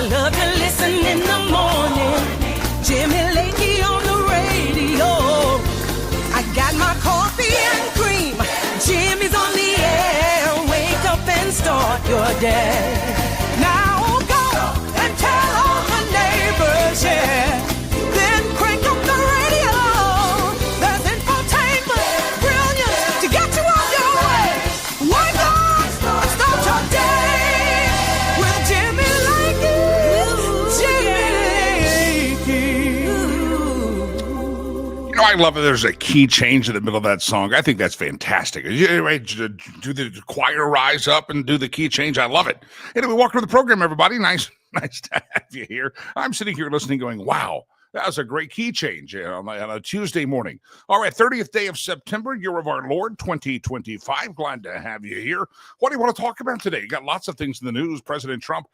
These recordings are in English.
love to listen in the morning. Jimmy Lakey on the radio. I got my coffee and cream. Jimmy's on the air. Wake up and start your day. Now go and tell all the neighbors, yeah. Then crank up the radio. There's infotainment, brilliance to get you on your way. Wake up and start your day with Jimmy Lakey. I love it. There's a key change in the middle of that song. I think that's fantastic. You ready to do the choir rise up and do the key change? I love it. Anyway, welcome to the program, everybody. Nice to have you here. I'm sitting here listening going, wow, that was a great key change on a Tuesday morning. All right, 30th day of September, year of our Lord, 2025. Glad to have you here. What do you want to talk about today? You got lots of things in the news. President Trump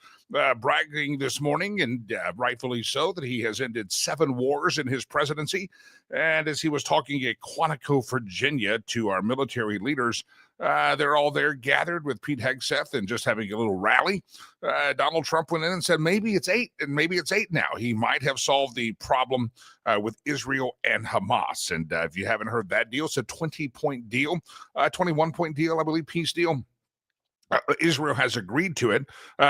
bragging this morning, and rightfully so, that he has ended 7 wars in his presidency. And as he was talking at Quantico, Virginia, to our military leaders, they're all there gathered with Pete Hegseth and just having a little rally. Donald Trump went in and said, maybe it's 8, and maybe it's 8 now. He might have solved the problem with Israel and Hamas. And if you haven't heard that deal, it's a 20-point deal, 21-point deal, I believe, peace deal. Israel has agreed to it.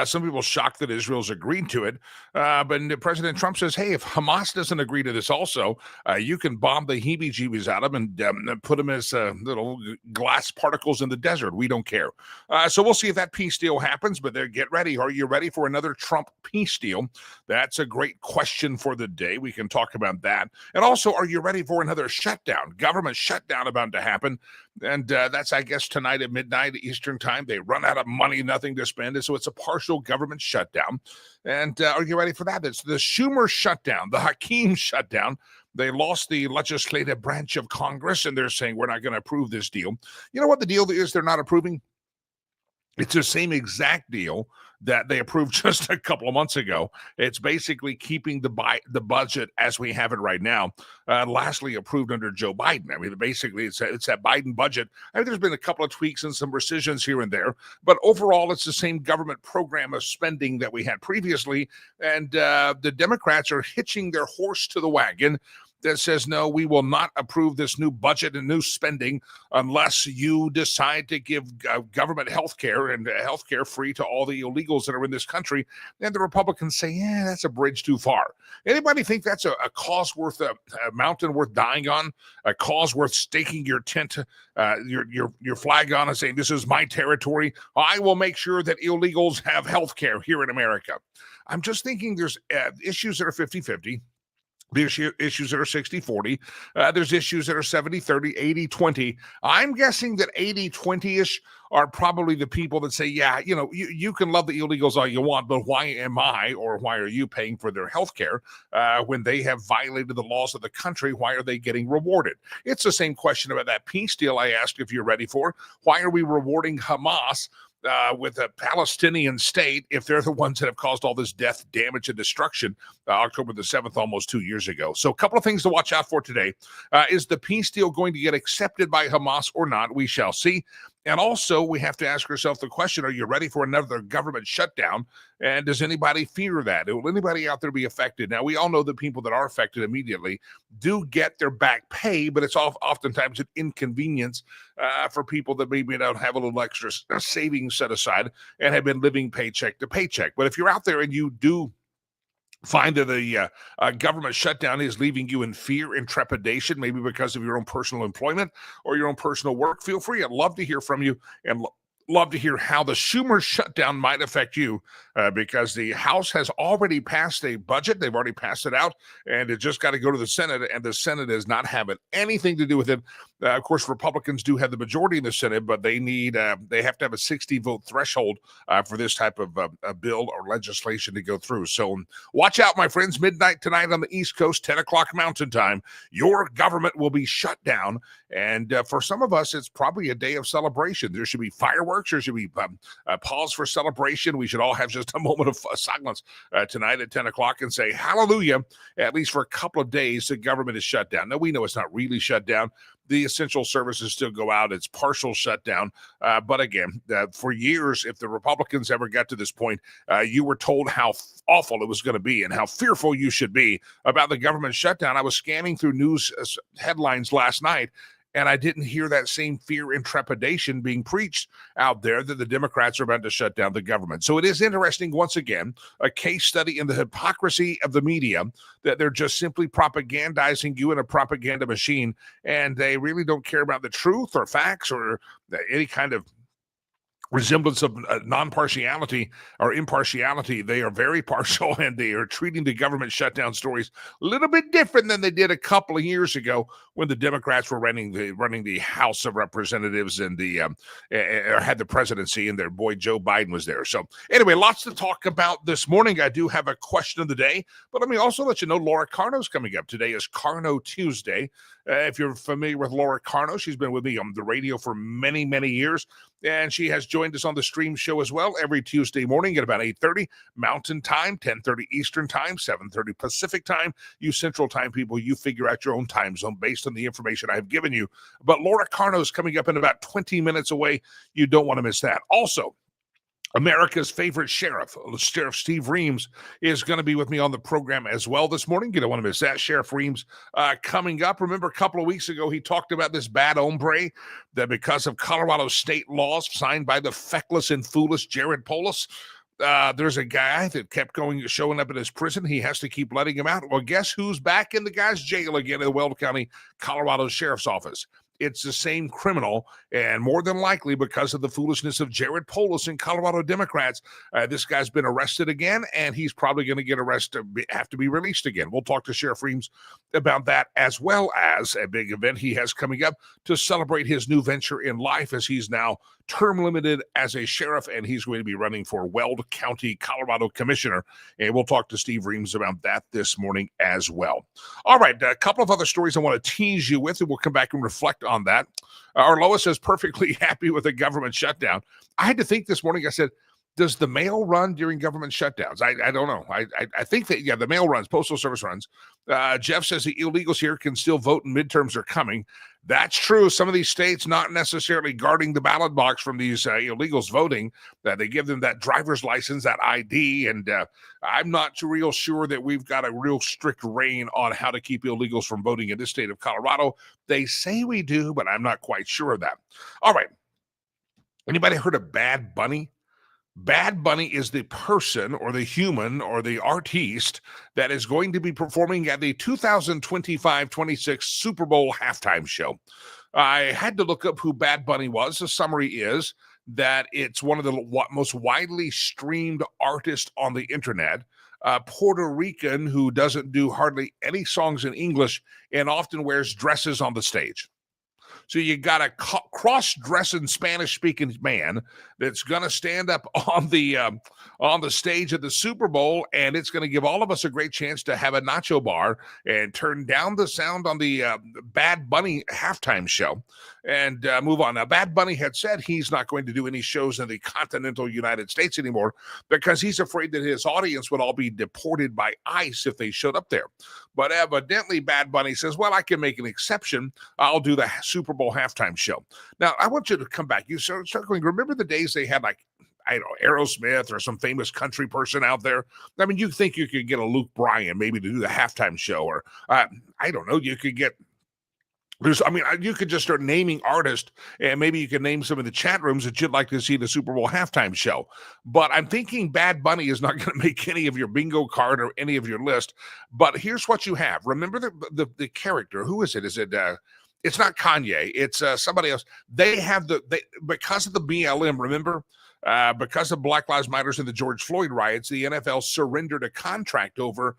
Some people shocked that Israel's agreed to it. But President Trump says, hey, if Hamas doesn't agree to this also, you can bomb the heebie-jeebies out of them and put them as little glass particles in the desert. We don't care. So we'll see if that peace deal happens, but get ready. Are you ready for another Trump peace deal? That's a great question for the day. We can talk about that. And also, are you ready for another shutdown? Government shutdown about to happen. And that's, I guess, tonight at midnight Eastern time. They run out of money, nothing to spend. And so it's a partial government shutdown. And are you ready for that? It's the Schumer shutdown, the Hakeem shutdown. They lost the legislative branch of Congress, and they're saying, we're not going to approve this deal. You know what the deal is they're not approving? It's the same exact deal that they approved just a couple of months ago. It's basically keeping the budget as we have it right now, lastly approved under Joe Biden. I mean, basically, it's that Biden budget. I mean, there's been a couple of tweaks and some rescissions here and there, but overall, it's the same government program of spending that we had previously, and the Democrats are hitching their horse to the wagon that says, no, we will not approve this new budget and new spending unless you decide to give government health care and health care free to all the illegals that are in this country. And the Republicans say, yeah, that's a bridge too far. Anybody think that's a cause worth, a mountain worth dying on, a cause worth staking your tent, your flag on and saying, this is my territory. I will make sure that illegals have health care here in America. I'm just thinking there's issues that are 50-50. There's issues that are 60-40. There's issues that are 70-30, 80-20. I'm guessing that 80-20-ish are probably the people that say, yeah, you can love the illegals all you want, but why am I or why are you paying for their health care when they have violated the laws of the country? Why are they getting rewarded? It's the same question about that peace deal I asked if you're ready for. Why are we rewarding Hamas with a Palestinian state if they're the ones that have caused all this death, damage, and destruction October the 7th, almost 2 years ago? So a couple of things to watch out for today. Is the peace deal going to get accepted by Hamas or not? We shall see. And also, we have to ask ourselves the question, are you ready for another government shutdown? And does anybody fear that? Will anybody out there be affected? Now, we all know the people that are affected immediately do get their back pay, but it's oftentimes an inconvenience for people that maybe don't have a little extra savings set aside and have been living paycheck to paycheck. But if you're out there and you do find that the government shutdown is leaving you in fear and trepidation, maybe because of your own personal employment or your own personal work, feel free. I'd love to hear from you and love to hear how the Schumer shutdown might affect you because the House has already passed a budget. They've already passed it out, and it just got to go to the Senate, and the Senate is not having anything to do with it. Of course, Republicans do have the majority in the Senate, but they have to have a 60-vote threshold for this type of a bill or legislation to go through. So watch out, my friends. Midnight tonight on the East Coast, 10 o'clock Mountain Time. Your government will be shut down, and for some of us, it's probably a day of celebration. There should be fireworks fireworks, or should we pause for celebration? We should all have just a moment of silence tonight at 10 o'clock and say hallelujah, at least for a couple of days. The government is shut down. Now, we know it's not really shut down. The essential services still go out. It's partial shutdown. But again, for years, if the Republicans ever got to this point, you were told how awful it was going to be and how fearful you should be about the government shutdown. I was scanning through news headlines last night, and I didn't hear that same fear and trepidation being preached out there that the Democrats are about to shut down the government. So it is interesting, once again, a case study in the hypocrisy of the media, that they're just simply propagandizing you in a propaganda machine, and they really don't care about the truth or facts or any kind of resemblance of non-partiality or impartiality. They are very partial, and they are treating the government shutdown stories a little bit different than they did a couple of years ago when the Democrats were running the House of Representatives and or had the presidency, and their boy Joe Biden was there. So anyway, lots to talk about this morning. I do have a question of the day, but let me also let you know Laura Carno's coming up. Today is Carno Tuesday. If you're familiar with Laura Carno, she's been with me on the radio for many, many years, and she has joined us on the stream show as well every Tuesday morning at about 8:30 Mountain Time, 10:30 Eastern Time, 7:30 Pacific Time. You Central Time people, you figure out your own time zone based on the information I've given you. But Laura Carno is coming up in about 20 minutes away. You don't want to miss that. Also, America's favorite sheriff, Sheriff Steve Reams, is going to be with me on the program as well this morning. You don't want to miss that. Sheriff Reams coming up. Remember, a couple of weeks ago, he talked about this bad hombre that because of Colorado state laws signed by the feckless and foolish Jared Polis, there's a guy that kept showing up at his prison. He has to keep letting him out. Well, guess who's back in the guy's jail again in the Weld County, Colorado Sheriff's Office? It's the same criminal, and more than likely because of the foolishness of Jared Polis and Colorado Democrats, this guy's been arrested again, and he's probably going to get arrested, have to be released again. We'll talk to Sheriff Reams about that, as well as a big event he has coming up to celebrate his new venture in life, as he's now term limited as a sheriff, and he's going to be running for Weld County, Colorado Commissioner. And we'll talk to Steve Reams about that this morning as well. All right, a couple of other stories I want to tease you with, and we'll come back and reflect on that. Our Lois is perfectly happy with the government shutdown. I had to think this morning. I said, does the mail run during government shutdowns? I don't know. I think that, yeah, the mail runs, Postal Service runs. Jeff says the illegals here can still vote and midterms are coming. That's true. Some of these states not necessarily guarding the ballot box from these illegals voting. They give them that driver's license, that ID, and I'm not real sure that we've got a real strict rein on how to keep illegals from voting in this state of Colorado. They say we do, but I'm not quite sure of that. All right. Anybody heard of Bad Bunny? Bad Bunny is the person or the human or the artiste that is going to be performing at the 2025-26 Super Bowl halftime show. I had to look up who Bad Bunny was. The summary is that it's one of the most widely streamed artists on the internet, Puerto Rican who doesn't do hardly any songs in English and often wears dresses on the stage. So you got a cross-dressing Spanish-speaking man that's going to stand up on the stage at the Super Bowl, and it's going to give all of us a great chance to have a nacho bar and turn down the sound on the Bad Bunny halftime show and move on. Now, Bad Bunny had said he's not going to do any shows in the continental United States anymore because he's afraid that his audience would all be deported by ICE if they showed up there. But evidently, Bad Bunny says, well, I can make an exception. I'll do the Super Bowl halftime show. Now, I want you to come back. You start going, remember the days they had, like, I don't know, Aerosmith or some famous country person out there? I mean, you think you could get a Luke Bryan maybe to do the halftime show, or I don't know, you could get you could just start naming artists, and maybe you can name some of the chat rooms that you'd like to see the Super Bowl halftime show. But I'm thinking Bad Bunny is not going to make any of your bingo card or any of your list. But here's what you have. Remember the character. Who is it? Is it it's not Kanye. It's somebody else. They have because of the BLM, remember? Because of Black Lives Matter and the George Floyd riots, the NFL surrendered a contract over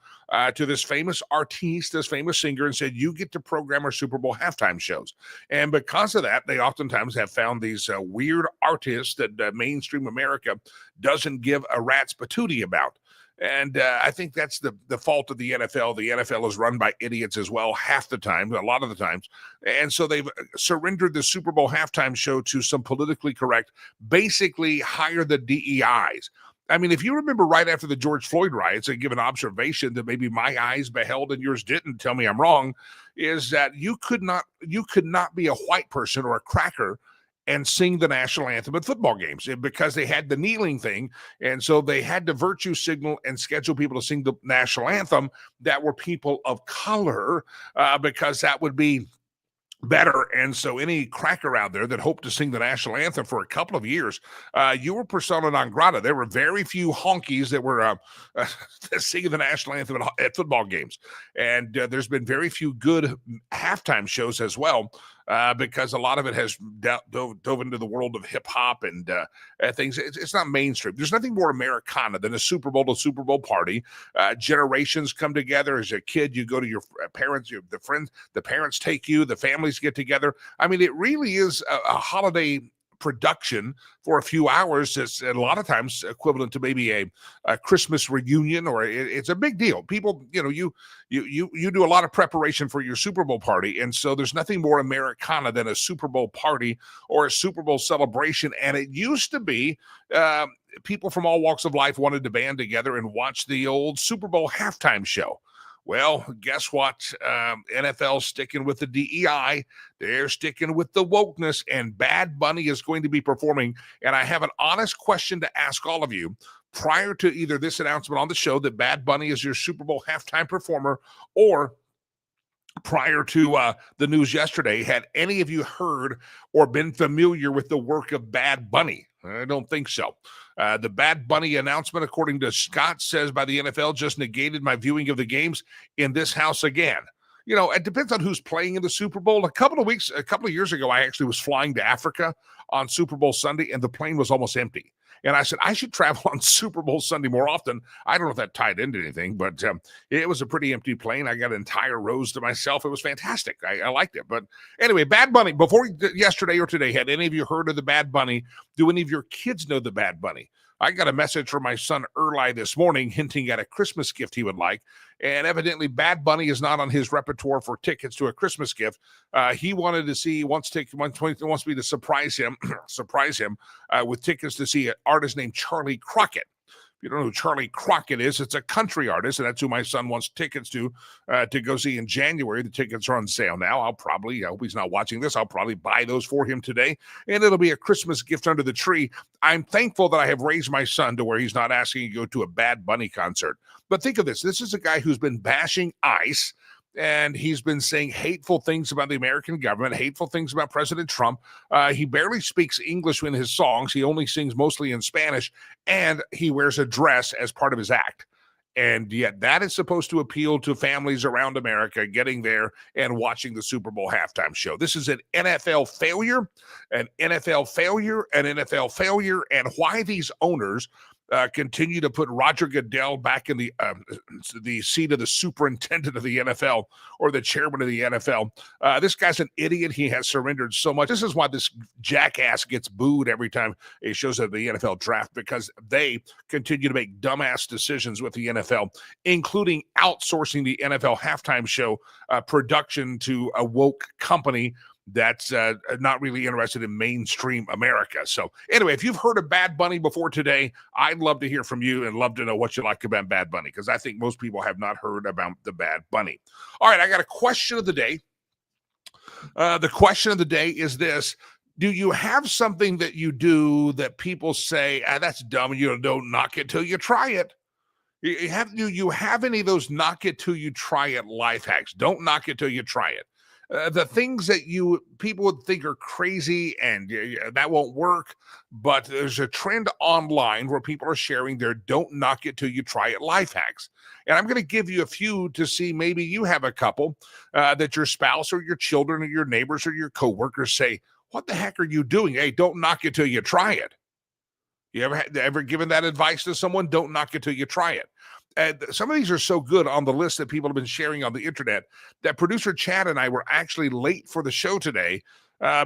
to this famous artiste, this famous singer, and said, you get to program our Super Bowl halftime shows. And because of that, they oftentimes have found these weird artists that mainstream America doesn't give a rat's patootie about. And I think that's the fault of the NFL. The NFL is run by idiots as well, half the time, a lot of the times. And so they've surrendered the Super Bowl halftime show to some politically correct, basically hire the DEIs. I mean, if you remember right after the George Floyd riots, I give an observation that maybe my eyes beheld and yours didn't, tell me I'm wrong, is that you could not be a white person or a cracker and sing the national anthem at football games because they had the kneeling thing. And so they had to virtue signal and schedule people to sing the national anthem that were people of color because that would be better. And so any cracker out there that hoped to sing the national anthem for a couple of years, you were persona non grata. There were very few honkies that were singing the national anthem at football games. And there's been very few good halftime shows as well. Because a lot of it has dove into the world of hip hop and things. It's not mainstream. There's nothing more Americana than a Super Bowl to Super Bowl party. Generations come together. As a kid, you go to your parents, the friends, the parents take you, the families get together. I mean, it really is a holiday production for a few hours. It's a lot of times equivalent to maybe a Christmas reunion, or it's a big deal. People, you do a lot of preparation for your Super Bowl party, and so there's nothing more Americana than a Super Bowl party or a Super Bowl celebration. And it used to be people from all walks of life wanted to band together and watch the old Super Bowl halftime show. Well, guess what? NFL's sticking with the DEI. They're sticking with the wokeness, and Bad Bunny is going to be performing. And I have an honest question to ask all of you prior to either this announcement on the show that Bad Bunny is your Super Bowl halftime performer, or prior to the news yesterday, had any of you heard or been familiar with the work of Bad Bunny? I don't think so. The Bad Bunny announcement, according to Scott, says by the NFL, just negated my viewing of the games in this house again. It depends on who's playing in the Super Bowl. A couple of years ago, I actually was flying to Africa on Super Bowl Sunday, and the plane was almost empty. And I said, I should travel on Super Bowl Sunday more often. I don't know if that tied into anything, but it was a pretty empty plane. I got entire rows to myself. It was fantastic. I liked it. But anyway, Bad Bunny, before yesterday or today, had any of you heard of the Bad Bunny? Do any of your kids know the Bad Bunny? I got a message from my son Erli this morning hinting at a Christmas gift he would like. And evidently Bad Bunny is not on his repertoire for tickets to a Christmas gift. He wanted to see, wants me to surprise him with tickets to see an artist named Charlie Crockett. If you don't know who Charlie Crockett is, it's a country artist, and that's who my son wants tickets to go see in January. The tickets are on sale now. I hope he's not watching this, I'll probably buy those for him today, and it'll be a Christmas gift under the tree. I'm thankful that I have raised my son to where he's not asking to go to a Bad Bunny concert. But think of this. This is a guy who's been bashing ICE, and he's been saying hateful things about the American government, hateful things about President Trump. He barely speaks English in his songs. He only sings mostly in Spanish, and he wears a dress as part of his act. And yet that is supposed to appeal to families around America getting there and watching the Super Bowl halftime show. This is an NFL failure, an NFL failure, an NFL failure, and why these owners continue to put Roger Goodell back in the seat of the superintendent of the NFL or the chairman of the NFL. This guy's an idiot. He has surrendered so much. This is why this jackass gets booed every time he shows up at the NFL draft, because they continue to make dumbass decisions with the NFL, including outsourcing the NFL halftime show production to a woke company that's not really interested in mainstream America. So anyway, if you've heard of Bad Bunny before today, I'd love to hear from you and love to know what you like about Bad Bunny, because I think most people have not heard about the Bad Bunny. All right, I got a question of the day. The question of the day is this. Do you have something that you do that people say, that's dumb, don't knock it till you try it? Do you have any of those knock it till you try it life hacks? Don't knock it till you try it. The things that people would think are crazy and that won't work, but there's a trend online where people are sharing their don't knock it till you try it life hacks. And I'm going to give you a few to see maybe you have a couple that your spouse or your children or your neighbors or your coworkers say, what the heck are you doing? Hey, don't knock it till you try it. You ever given that advice to someone? Don't knock it till you try it. And some of these are so good on the list that people have been sharing on the internet that producer Chad and I were actually late for the show today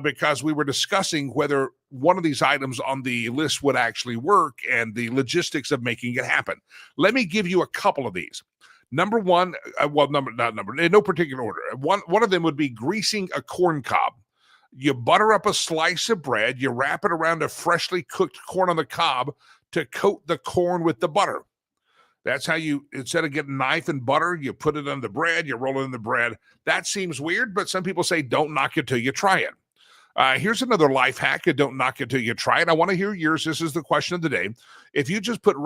because we were discussing whether one of these items on the list would actually work and the logistics of making it happen. Let me give you a couple of these. Number one, in no particular order. One of them would be greasing a corn cob. You butter up a slice of bread, you wrap it around a freshly cooked corn on the cob to coat the corn with the butter. That's how you, instead of getting knife and butter, you put it on the bread, you roll it in the bread. That seems weird, but some people say don't knock it till you try it. Here's another life hack. Don't knock it till you try it. I want to hear yours. This is the question of the day. If you just put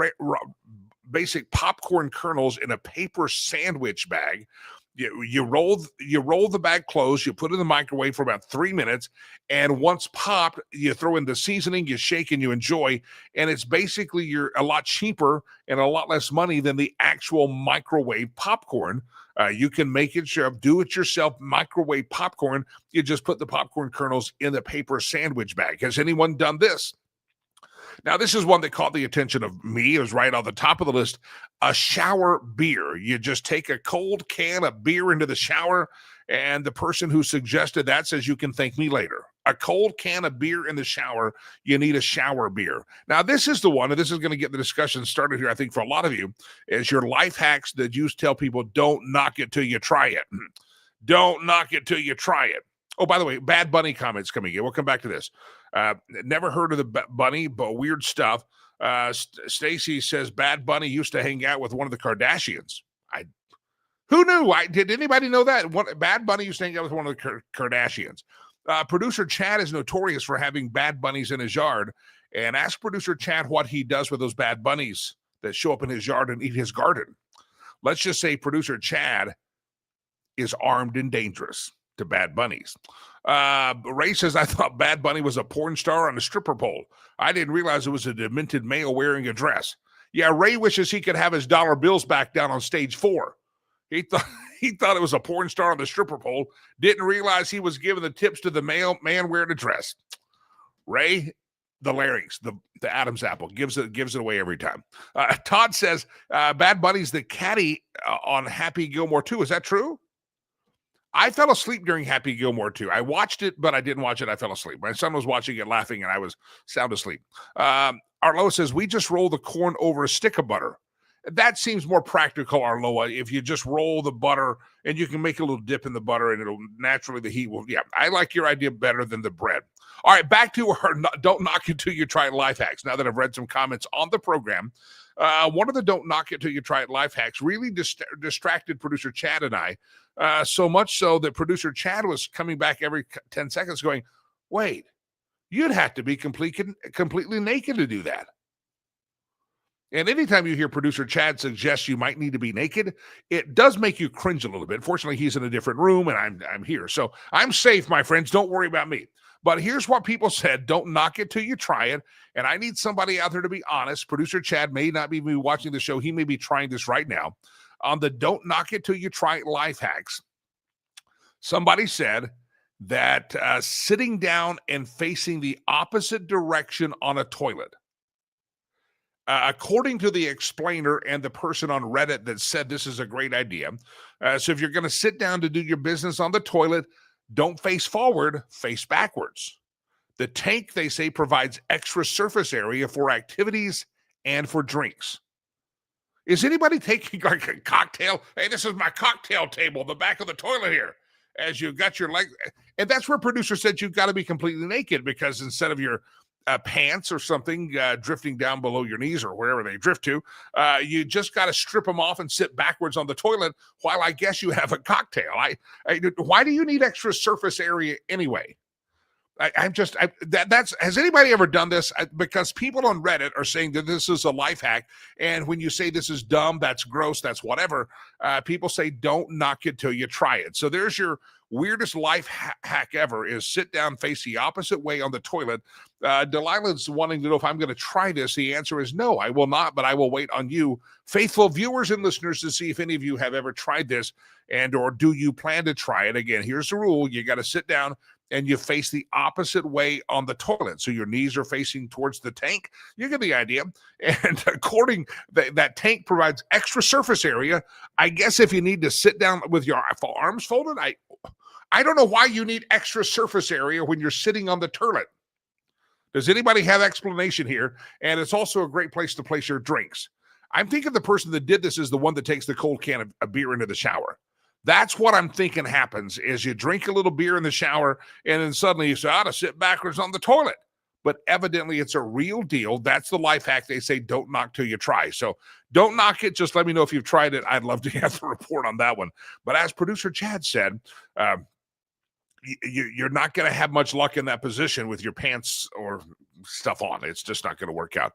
basic popcorn kernels in a paper sandwich bag, you roll the bag closed, you put it in the microwave for about 3 minutes, and once popped, you throw in the seasoning, you shake, and you enjoy. And it's basically you're a lot cheaper and a lot less money than the actual microwave popcorn. You can make it do it yourself microwave popcorn. You just put the popcorn kernels in the paper sandwich bag. Has anyone done this? Now, this is one that caught the attention of me. It was right on the top of the list. A shower beer. You just take a cold can of beer into the shower, and the person who suggested that says you can thank me later. A cold can of beer in the shower. You need a shower beer. Now, this is the one, and this is going to get the discussion started here, I think, for a lot of you, is your life hacks that you tell people don't knock it till you try it. Don't knock it till you try it. Oh, by the way, Bad Bunny comments coming in. We'll come back to this. Never heard of the Bunny, but weird stuff. Stacy says Bad Bunny used to hang out with one of the Kardashians. Who knew? Did anybody know that? Bad Bunny used to hang out with one of the Kardashians. Producer Chad is notorious for having bad bunnies in his yard. And ask producer Chad what he does with those bad bunnies that show up in his yard and eat his garden. Let's just say producer Chad is armed and dangerous to bad bunnies. Ray says, I thought Bad Bunny was a porn star on a stripper pole. I didn't realize it was a demented male wearing a dress. Yeah, Ray wishes he could have his dollar bills back down on stage 4. He thought it was a porn star on the stripper pole. Didn't realize he was giving the tips to the man wearing a dress. Ray, the larynx, the Adam's apple, gives it away every time. Todd says, Bad Bunny's the caddy on Happy Gilmore 2. Is that true? I fell asleep during Happy Gilmore 2. I watched it, but I didn't watch it. I fell asleep. My son was watching it laughing, and I was sound asleep. Arloa says, we just roll the corn over a stick of butter. That seems more practical, Arloa, if you just roll the butter, and you can make a little dip in the butter, and it'll naturally, the heat will, yeah. I like your idea better than the bread. All right, back to our don't knock it till you try it life hacks. Now that I've read some comments on the program, one of the don't knock it till you try it life hacks really distracted producer Chad and I, so much so that producer Chad was coming back every 10 seconds going, wait, you'd have to be completely naked to do that. And anytime you hear producer Chad suggest you might need to be naked, it does make you cringe a little bit. Fortunately, he's in a different room and I'm here. So I'm safe, my friends. Don't worry about me. But here's what people said. Don't knock it till you try it. And I need somebody out there to be honest. Producer Chad may not be watching the show. He may be trying this right now. On the don't knock it till you try it life hacks, somebody said that sitting down and facing the opposite direction on a toilet. According to the explainer and the person on Reddit that said this is a great idea. So if you're going to sit down to do your business on the toilet, don't face forward, face backwards. The tank, they say, provides extra surface area for activities and for drinks. Is anybody taking like a cocktail? Hey, this is my cocktail table, the back of the toilet here, as you've got your leg. And that's where producer said you've got to be completely naked, because instead of your pants or something drifting down below your knees or wherever they drift to, you just got to strip them off and sit backwards on the toilet while I guess you have a cocktail. Why do you need extra surface area anyway? Has anybody ever done this? Because people on Reddit are saying that this is a life hack. And when you say this is dumb, that's gross, that's whatever, people say don't knock it till you try it. So there's your weirdest life hack ever, is sit down, face the opposite way on the toilet. Delilah's wanting to know if I'm going to try this. The answer is no, I will not, but I will wait on you, faithful viewers and listeners, to see if any of you have ever tried this, and or do you plan to try it. Again, here's the rule. You got to sit down and you face the opposite way on the toilet. So your knees are facing towards the tank. You get the idea. And according that tank provides extra surface area. I guess if you need to sit down with your arms folded, I don't know why you need extra surface area when you're sitting on the toilet. Does anybody have explanation here? And it's also a great place to place your drinks. I'm thinking the person that did this is the one that takes the cold can of beer into the shower. That's what I'm thinking happens is you drink a little beer in the shower and then suddenly you say, I ought to sit backwards on the toilet. But evidently it's a real deal. That's the life hack. They say don't knock till you try. So don't knock it. Just let me know if you've tried it. I'd love to have the report on that one. But as producer Chad said, you're not going to have much luck in that position with your pants or stuff on. It's just not going to work out.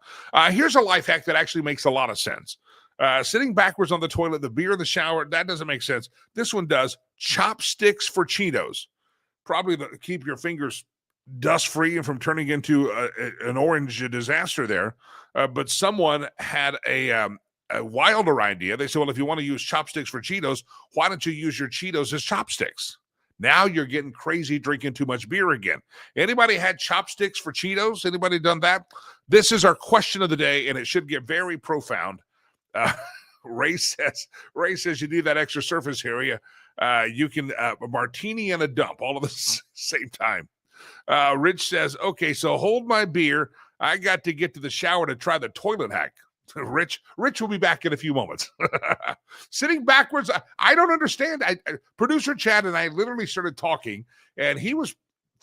Here's a life hack that actually makes a lot of sense. Sitting backwards on the toilet, the beer in the shower, that doesn't make sense. This one does. Chopsticks for Cheetos. Probably keep your fingers dust-free and from turning into an orange disaster there. But someone had a wilder idea. They said, well, if you want to use chopsticks for Cheetos, why don't you use your Cheetos as chopsticks? Now you're getting crazy drinking too much beer again. Anybody had chopsticks for Cheetos? Anybody done that? This is our question of the day, and it should get very profound. Ray says you need that extra surface area. You can a martini and a dump all at the same time. Rich says, okay, so hold my beer. I got to get to the shower to try the toilet hack. Rich will be back in a few moments. Sitting backwards, I don't understand. Producer Chad and I literally started talking, and he was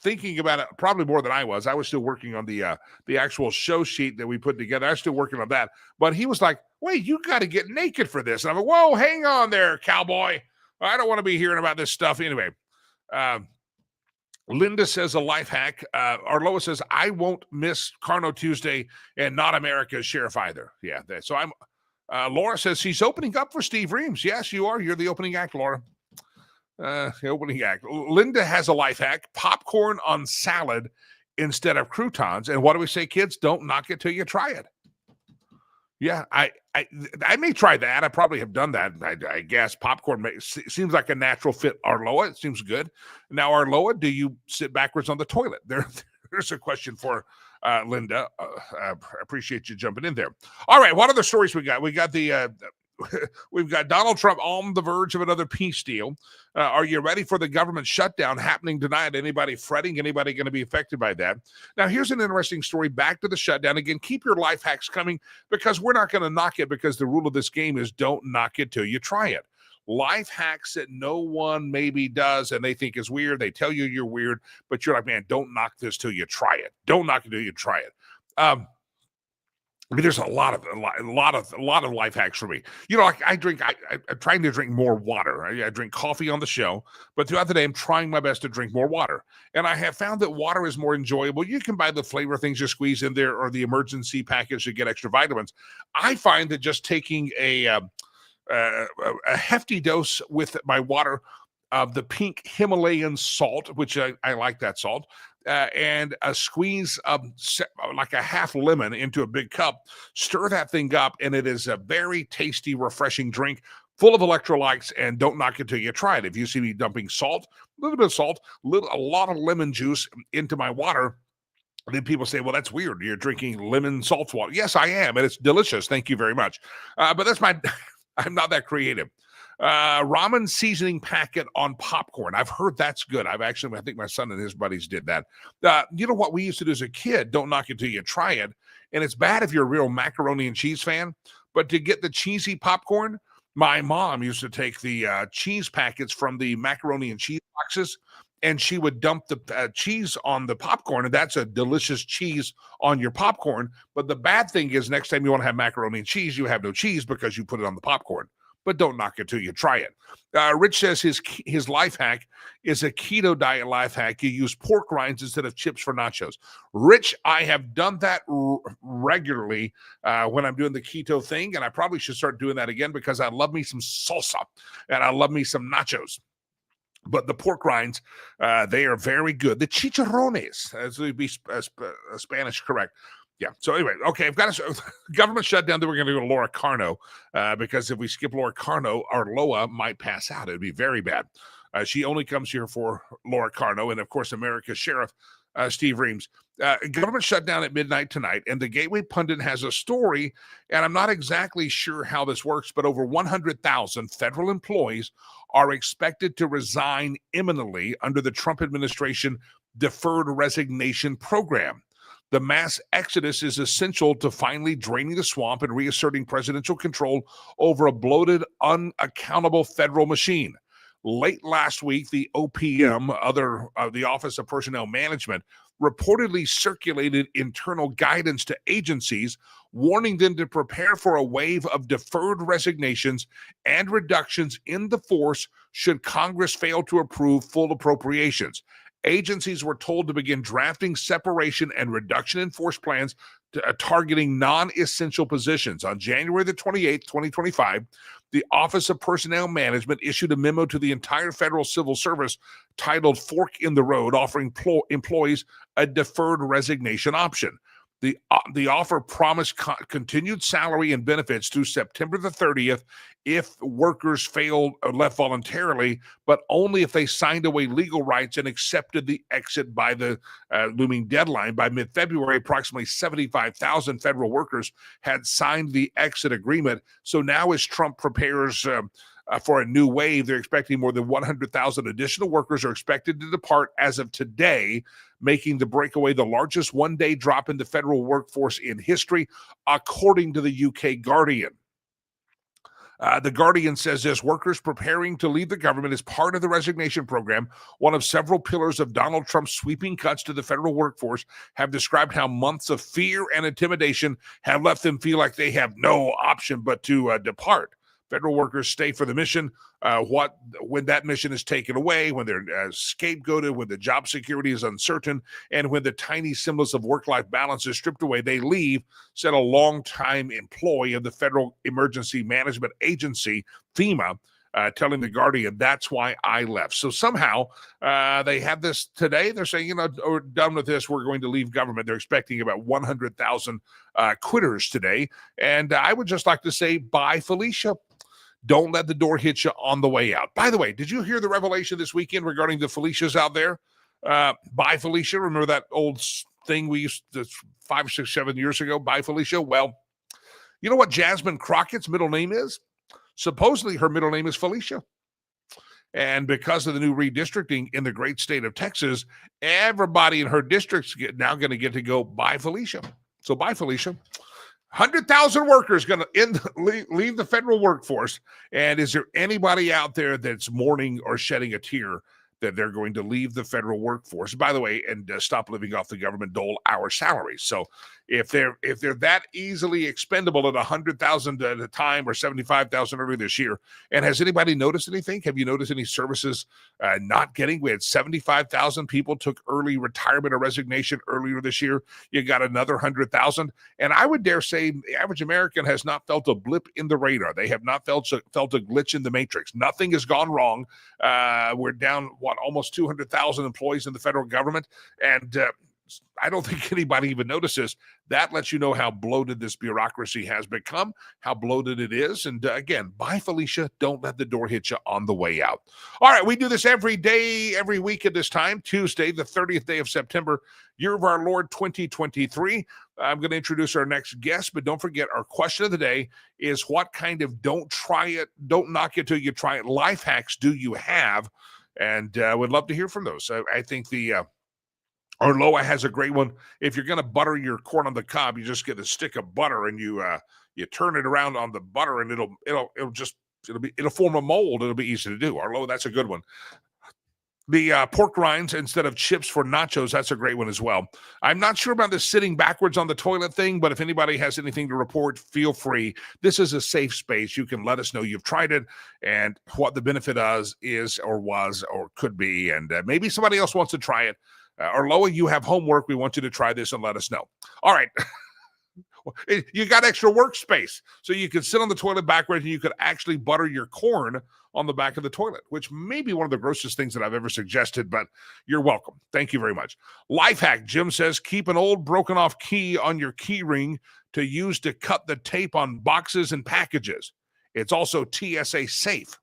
thinking about it probably more than I was. I was still working on the actual show sheet that we put together. I was still working on that. But he was like, wait, you got to get naked for this. And I'm like, whoa, hang on there, cowboy. I don't want to be hearing about this stuff. Anyway, Linda says a life hack. Arloa says, I won't miss Carno Tuesday and not America's Sheriff either. Yeah. So I'm, Laura says she's opening up for Steve Reams. Yes, you are. You're the opening act, Laura. The opening act. Linda has a life hack. Popcorn on salad instead of croutons. And what do we say, kids? Don't knock it till you try it. Yeah, I may try that. I probably have done that. I guess popcorn seems like a natural fit. Arloa, it seems good. Now, Arloa, do you sit backwards on the toilet? There's a question for Linda. I appreciate you jumping in there. All right, what other stories we got? We got we've got Donald Trump on the verge of another peace deal. Are you ready for the government shutdown happening tonight? Anybody fretting? Anybody going to be affected by that? Now, here's an interesting story. Back to the shutdown. Again, keep your life hacks coming because we're not going to knock it because the rule of this game is don't knock it till you try it. Life hacks that no one maybe does and they think is weird. They tell you you're weird, but you're like, man, don't knock this till you try it. Don't knock it till you try it. I mean, there's a lot of life hacks for me. You know, like I'm trying to drink more water. I drink coffee on the show, but throughout the day, I'm trying my best to drink more water. And I have found that water is more enjoyable. You can buy the flavor things you squeeze in there or the emergency package to get extra vitamins. I find that just taking a hefty dose with my water of the pink Himalayan salt, which I like that salt, and a squeeze of like a half lemon into a big cup, stir that thing up, and it is a very tasty, refreshing drink full of electrolytes, and don't knock it till you try it. If you see me dumping salt, a little bit of salt, a lot of lemon juice into my water, then people say, well, that's weird. You're drinking lemon salt water. Yes, I am, and it's delicious. Thank you very much. But that's I'm not that creative. Ramen seasoning packet on popcorn. I've heard that's good. I think my son and his buddies did that. You know what we used to do as a kid? Don't knock it till you try it. And it's bad if you're a real macaroni and cheese fan, but to get the cheesy popcorn, my mom used to take the cheese packets from the macaroni and cheese boxes, and she would dump the cheese on the popcorn, and that's a delicious cheese on your popcorn. But the bad thing is next time you want to have macaroni and cheese, you have no cheese because you put it on the popcorn. But don't knock it till you try it. Rich says his life hack is a keto diet life hack. You use pork rinds instead of chips for nachos. Rich, I have done that regularly when I'm doing the keto thing, and I probably should start doing that again because I love me some salsa and I love me some nachos. But the pork rinds, they are very good. The chicharrones, as would be Spanish correct. Yeah. So anyway, okay, I've got a government shutdown. Then we're going to go to Laura Carno because if we skip Laura Carno, our Loa might pass out. It'd be very bad. She only comes here for Laura Carno and, of course, America's Sheriff. Steve Reams. Government shutdown at midnight tonight, and the Gateway Pundit has a story, and I'm not exactly sure how this works, but over 100,000 federal employees are expected to resign imminently under the Trump administration deferred resignation program. The mass exodus is essential to finally draining the swamp and reasserting presidential control over a bloated, unaccountable federal machine. Late last week, the OPM, the Office of Personnel Management, reportedly circulated internal guidance to agencies warning them to prepare for a wave of deferred resignations and reductions in the force should Congress fail to approve full appropriations. Agencies were told to begin drafting separation and reduction in force plans targeting non-essential positions. On January the 28th, 2025, the Office of Personnel Management issued a memo to the entire federal civil service titled Fork in the Road, offering employees a deferred resignation option. The offer promised continued salary and benefits through September the 30th if workers left voluntarily, but only if they signed away legal rights and accepted the exit by the looming deadline. By mid-February, approximately 75,000 federal workers had signed the exit agreement. So now as Trump prepares for a new wave, they're expecting more than 100,000 additional workers are expected to depart as of today, making the breakaway the largest one-day drop in the federal workforce in history, according to the UK Guardian. The Guardian says this: workers preparing to leave the government is part of the resignation program. One of several pillars of Donald Trump's sweeping cuts to the federal workforce have described how months of fear and intimidation have left them feel like they have no option but to depart. Federal workers stay for the mission. When that mission is taken away, when they're scapegoated, when the job security is uncertain, and when the tiny semblance of work-life balance is stripped away, they leave, said a longtime employee of the Federal Emergency Management Agency, FEMA, telling the Guardian, that's why I left. So somehow they have this today. They're saying, we're done with this. We're going to leave government. They're expecting about 100,000 quitters today. And I would just like to say, bye, Felicia. Don't let the door hit you on the way out. By the way, did you hear the revelation this weekend regarding the Felicias out there? Bye, Felicia. Remember that old thing we used to 5, 6, 7 years ago? Bye, Felicia. Well, you know what Jasmine Crockett's middle name is? Supposedly her middle name is Felicia. And because of the new redistricting in the great state of Texas, everybody in her district's now going to get to go, bye, Felicia. So bye, Felicia. 100,000 workers going to leave the federal workforce. And is there anybody out there that's mourning or shedding a tear that they're going to leave the federal workforce, by the way, and stop living off the government dole hour salaries? So if they're that easily expendable at 100,000 at a time or 75,000 earlier this year, and has anybody noticed anything? Have you noticed any services not getting? We had 75,000 people took early retirement or resignation earlier this year. You got another 100,000, and I would dare say the average American has not felt a blip in the radar. They have not felt a glitch in the matrix. Nothing has gone wrong. We're down almost 200,000 employees in the federal government, and I don't think anybody even notices. That lets you know how bloated this bureaucracy has become, how bloated it is. And again, bye, Felicia. Don't let the door hit you on the way out. All right, we do this every day, every week at this time, Tuesday, the 30th day of September, year of our Lord 2023. I'm going to introduce our next guest, but don't forget our question of the day is, what kind of don't knock it till you try it life hacks do you have? And would love to hear from those. I think the Orloa has a great one. If you're going to butter your corn on the cob, you just get a stick of butter and you turn it around on the butter, and it'll form a mold. It'll be easy to do. Orloa, that's a good one. The pork rinds instead of chips for nachos, that's a great one as well. I'm not sure about the sitting backwards on the toilet thing, but if anybody has anything to report, feel free. This is a safe space. You can let us know you've tried it and what the benefit is or was or could be, and maybe somebody else wants to try it. Orloa, you have homework. We want you to try this and let us know. All right. You got extra workspace, so you can sit on the toilet backwards and you could actually butter your corn on the back of the toilet, which may be one of the grossest things that I've ever suggested, but you're welcome. Thank you very much. Life hack, Jim says, keep an old broken off key on your key ring to use to cut the tape on boxes and packages. It's also TSA safe.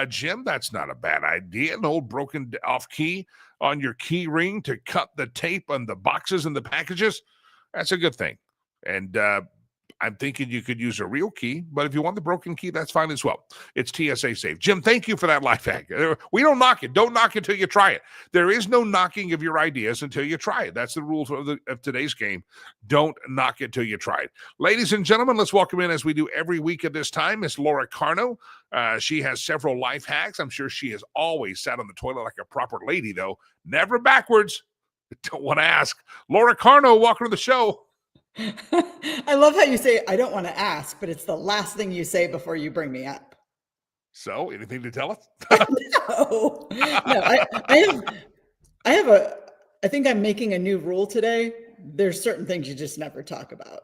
Jim, that's not a bad idea. An old broken off key on your key ring to cut the tape on the boxes and the packages. That's a good thing. And I'm thinking you could use a real key, but if you want the broken key, that's fine as well. It's TSA safe. Jim, thank you for that life hack. We don't knock it. Don't knock it until you try it. There is no knocking of your ideas until you try it. That's the rules of today's game. Don't knock it till you try it. Ladies and gentlemen, let's welcome in, as we do every week at this time, Miss Laura Carno. She has several life hacks. I'm sure she has always sat on the toilet like a proper lady, though. Never backwards. Don't want to ask. Laura Carno, welcome to the show. I love how you say, I don't want to ask, but it's the last thing you say before you bring me up. So, anything to tell us? No, I think I'm making a new rule today. There's certain things you just never talk about.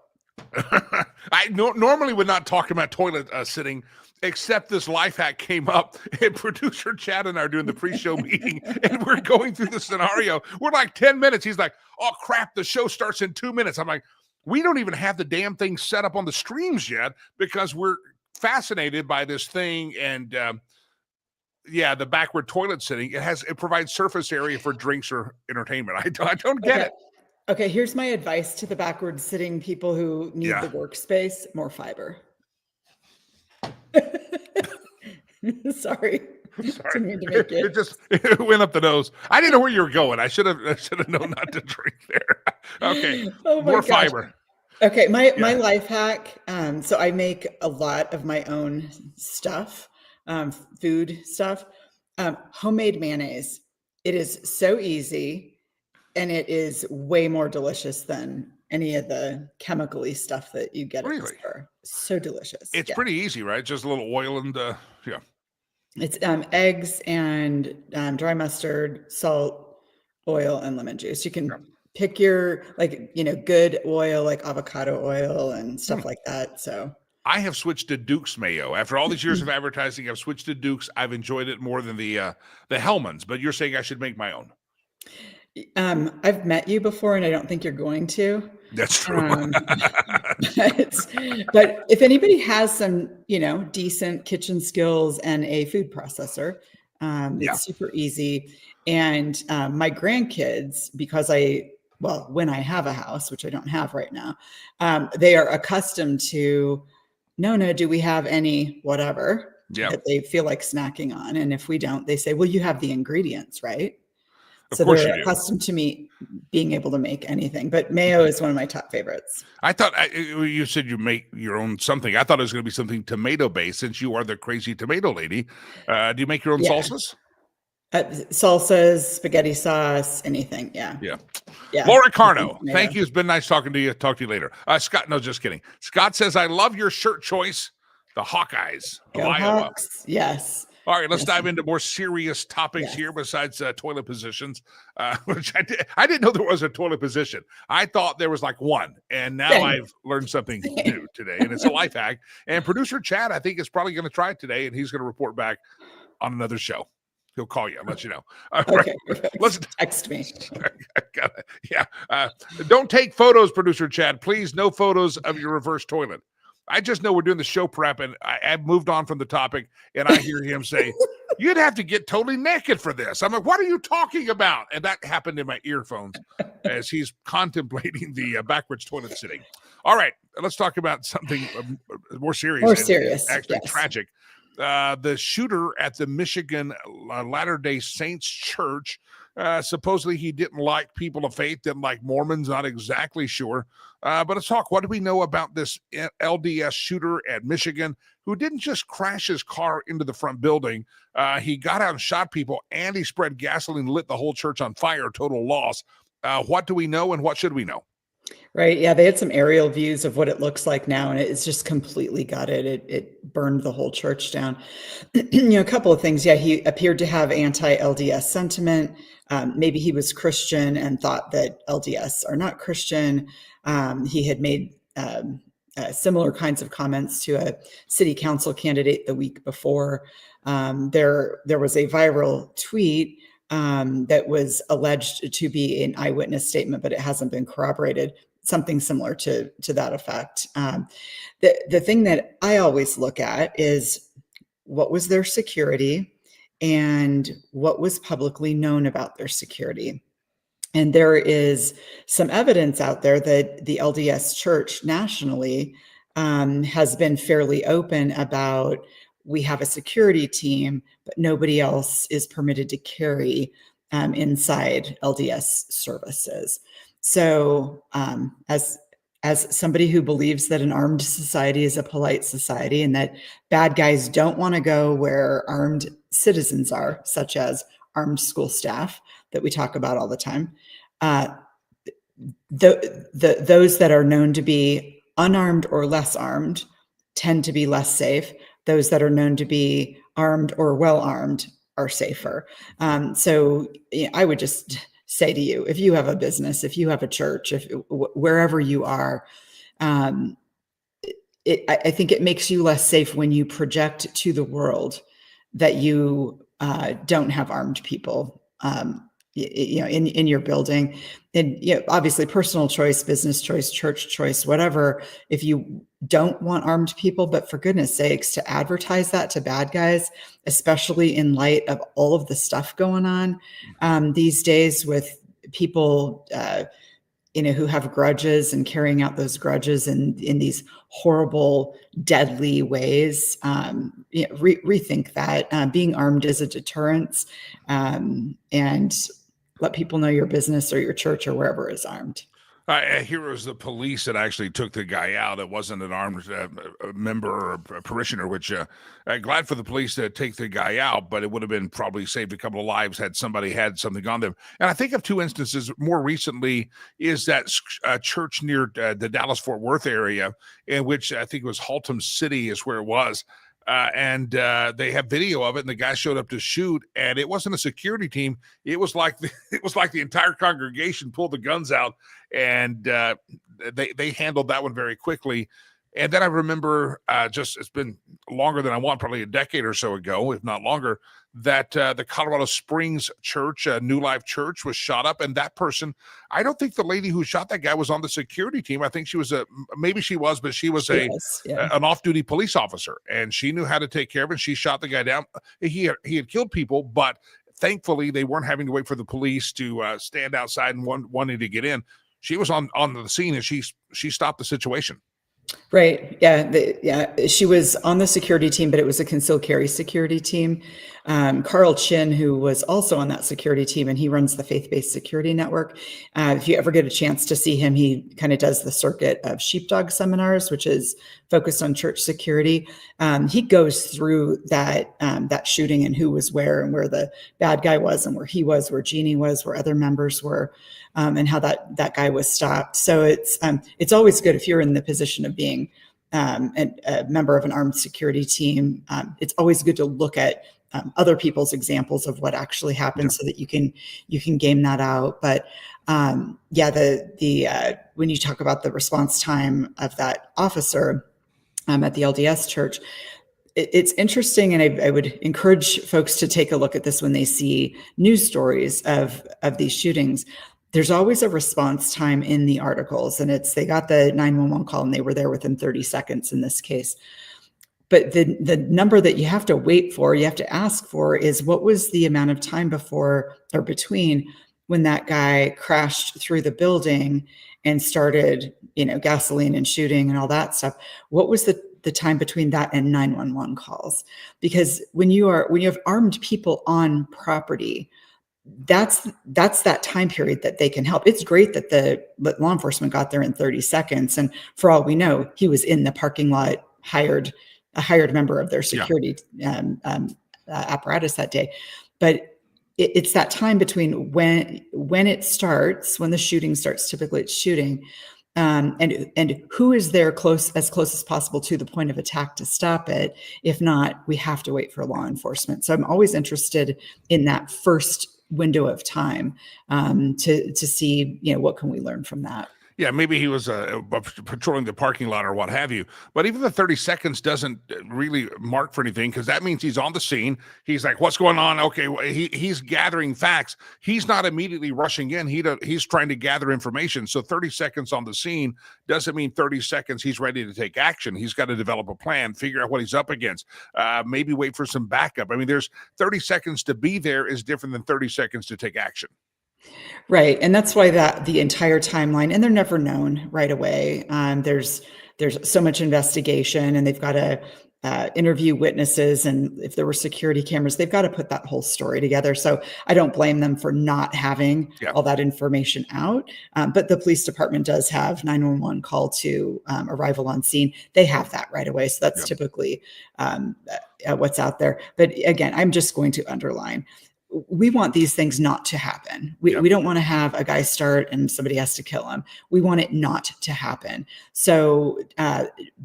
I normally would not talk about toilet sitting, except this life hack came up, and producer Chad and I are doing the pre-show meeting, and we're going through the scenario. We're like 10 minutes. He's like, oh, crap, the show starts in 2 minutes. I'm like, we don't even have the damn thing set up on the streams yet because we're fascinated by this thing. And the backward toilet sitting, it provides surface area for drinks or entertainment. I don't get it. Okay, here's my advice to the backward sitting people who need the workspace: more fiber. Sorry. It went up the nose. I didn't know where you were going. I should have known not to drink there. Okay. More fiber. Okay. My life hack. So I make a lot of my own stuff, food stuff, homemade mayonnaise. It is so easy, and it is way more delicious than any of the chemical-y stuff that you get at the store. So delicious. It's pretty easy, right? Just a little oil and It's eggs and dry mustard, salt, oil, and lemon juice. You can pick your good oil, like avocado oil and stuff like that. So I have switched to Duke's mayo. After all these years of advertising, I've switched to Duke's. I've enjoyed it more than the Hellmann's, but you're saying I should make my own. I've met you before, and I don't think you're going to. That's true. But if anybody has some, decent kitchen skills and a food processor, it's super easy. And my grandkids, because when I have a house, which I don't have right now, they are accustomed to, no, do we have any whatever that they feel like snacking on? And if we don't, they say, well, you have the ingredients, right? So they're accustomed to me being able to make anything, but mayo is one of my top favorites. I thought you said you make your own something. I thought it was going to be something tomato based, since you are the crazy tomato lady. Do you make your own salsas? Salsas, spaghetti sauce, anything. Yeah. Laura Carno, thank you. It's been nice talking to you. Talk to you later. Scott, no, just kidding. Scott says, I love your shirt choice. The Hawkeyes. Go Hawks. Yes. All right, let's dive into more serious topics here besides toilet positions, which I didn't know there was a toilet position. I thought there was like one, and now I've learned something new today, and it's a life hack. And producer Chad, I think, is probably going to try it today, and he's going to report back on another show. He'll call you and let you know. Okay. Let's text me. Don't take photos, producer Chad. Please, no photos of your reverse toilet. I just know we're doing the show prep, and I've moved on from the topic, and I hear him say, you'd have to get totally naked for this. I'm like, what are you talking about? And that happened in my earphones as he's contemplating the backwards toilet sitting. All right, let's talk about something more serious. Actually tragic. The shooter at the Michigan Latter-day Saints church, supposedly he didn't like people of faith, didn't like Mormons, not exactly sure. But let's talk, what do we know about this LDS shooter at Michigan who didn't just crash his car into the front building? He got out and shot people, and he spread gasoline, lit the whole church on fire, total loss. What do we know, and what should we know? Right. Yeah. They had some aerial views of what it looks like now, and it's just completely gutted. It burned the whole church down. A couple of things. Yeah. He appeared to have anti-LDS sentiment. Maybe he was Christian and thought that LDS are not Christian. He had made similar kinds of comments to a city council candidate the week before. There was a viral tweet that was alleged to be an eyewitness statement, but it hasn't been corroborated. Something similar to that effect. The thing that I always look at is what was their security and what was publicly known about their security. And there is some evidence out there that the LDS Church nationally has been fairly open about, we have a security team, but nobody else is permitted to carry inside LDS services. So as somebody who believes that an armed society is a polite society and that bad guys don't want to go where armed citizens are, such as armed school staff that we talk about all the time, those that are known to be unarmed or less armed tend to be less safe. Those that are known to be armed or well armed are safer. So I would just say to you, if you have a business, if you have a church, wherever you are, I think it makes you less safe when you project to the world that you don't have armed people, in your building. And obviously, personal choice, business choice, church choice, whatever. If you don't want armed people, but for goodness sakes, to advertise that to bad guys, especially in light of all of the stuff going on these days with people, who have grudges and carrying out those grudges in these horrible, deadly ways. Rethink that. Being armed is a deterrence, and let people know your business or your church or wherever is armed. I hear it was the police that actually took the guy out. It wasn't an armed member or a parishioner, which glad for the police to take the guy out, but it would have been probably saved a couple of lives had somebody had something on them. And I think of two instances more recently is that church near the Dallas-Fort Worth area, in which I think it was Haltom City is where it was. And they have video of it, and the guy showed up to shoot, and it wasn't a security team. It was like the entire congregation pulled the guns out, and they handled that one very quickly. And then I remember, it's been longer than I want, probably a decade or so ago, if not longer, that the Colorado Springs Church, New Life Church, was shot up. And that person, I don't think the lady who shot that guy was on the security team. I think she was maybe she was, but she was an off-duty police officer, and she knew how to take care of it. She shot the guy down. He had killed people, but thankfully they weren't having to wait for the police to stand outside and wanting to get in. She was on the scene, and she stopped the situation. Right. Yeah. She was on the security team, but it was a concealed carry security team. Carl Chin, who was also on that security team, and he runs the Faith-Based Security Network. If you ever get a chance to see him, he kind of does the circuit of sheepdog seminars, which is focused on church security. He goes through that shooting and who was where and where the bad guy was and where he was, where Jeannie was, where other members were. And how that guy was stopped. So it's always good if you're in the position of being a member of an armed security team. It's always good to look at other people's examples of what actually happened, so that you can game that out. But when you talk about the response time of that officer at the LDS church, it's interesting, and I would encourage folks to take a look at this when they see news stories of these shootings. There's always a response time in the articles, and they got the 911 call and they were there within 30 seconds in this case. But the number that you have to wait for, you have to ask for, is what was the amount of time before or between when that guy crashed through the building and started, gasoline and shooting and all that stuff. What was the time between that and 911 calls? Because when you have armed people on property, that's that time period that they can help. It's great that the law enforcement got there in 30 seconds. And for all we know, he was in the parking lot, a hired member of their security apparatus that day. But it's that time between when it starts, when the shooting starts, typically it's shooting, and who is there as close as possible to the point of attack to stop it. If not, we have to wait for law enforcement. So I'm always interested in that first window of time to see, what can we learn from that. Yeah, maybe he was patrolling the parking lot or what have you. But even the 30 seconds doesn't really mark for anything, because that means he's on the scene. He's like, "What's going on?" Okay, he's gathering facts. He's not immediately rushing in. He's trying to gather information. So 30 seconds on the scene doesn't mean 30 seconds he's ready to take action. He's got to develop a plan, figure out what he's up against, maybe wait for some backup. I mean, there's 30 seconds to be there is different than 30 seconds to take action. Right. And that's why that the entire timeline, and they're never known right away. There's so much investigation, and they've got to interview witnesses. And if there were security cameras, they've got to put that whole story together. So I don't blame them for not having all that information out. But the police department does have 911 call to arrival on scene. They have that right away. So that's typically what's out there. But again, I'm just going to underline, we want these things not to happen. We don't want to have a guy start and somebody has to kill him. We want it not to happen. So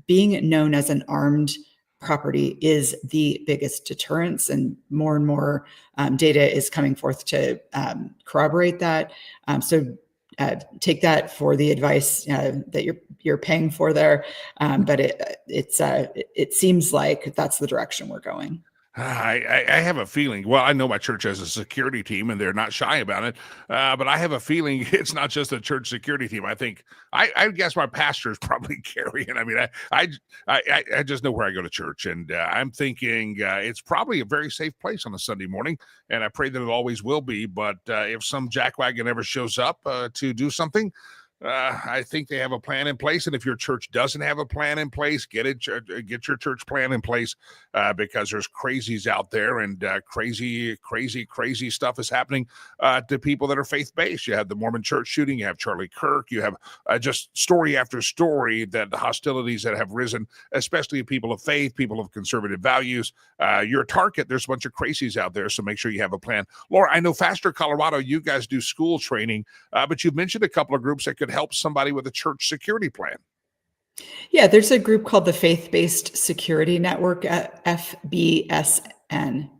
being known as an armed property is the biggest deterrence, and more data is coming forth to corroborate that. So take that for the advice that you're paying for there. But it seems like that's the direction we're going. I have a feeling, well, I know my church has a security team and they're not shy about it, but I have a feeling it's not just a church security team. I guess my pastor is probably carrying. I mean, I just know where I go to church, and I'm thinking it's probably a very safe place on a Sunday morning, and I pray that it always will be. But if some jackwagon ever shows up to do something, I think they have a plan in place, and if your church doesn't have a plan in place, get your church plan in place, because there's crazies out there, and crazy stuff is happening to people that are faith-based. You have the Mormon church shooting, you have Charlie Kirk, you have just story after story that the hostilities that have risen, especially people of faith, people of conservative values. You're a target. There's a bunch of crazies out there, so make sure you have a plan. Laura, I know Faster Colorado, you guys do school training, but you've mentioned a couple of groups that could help somebody with a church security plan. Yeah, there's a group called the Faith-Based Security Network, FBSN,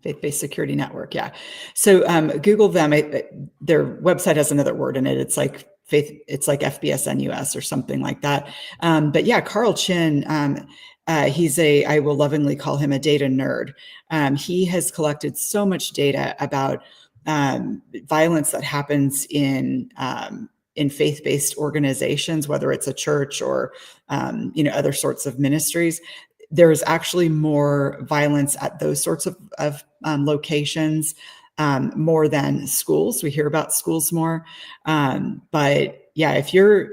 Faith-Based Security Network. Yeah. So Google them. Their website has another word in it. It's like it's like FBSN US or something like that. But yeah, Carl Chin, I will lovingly call him a data nerd. He has collected so much data about violence that happens in faith-based organizations, whether it's a church or other sorts of ministries. There is actually more violence at those sorts of locations, more than schools. We hear about schools more, but yeah, if you're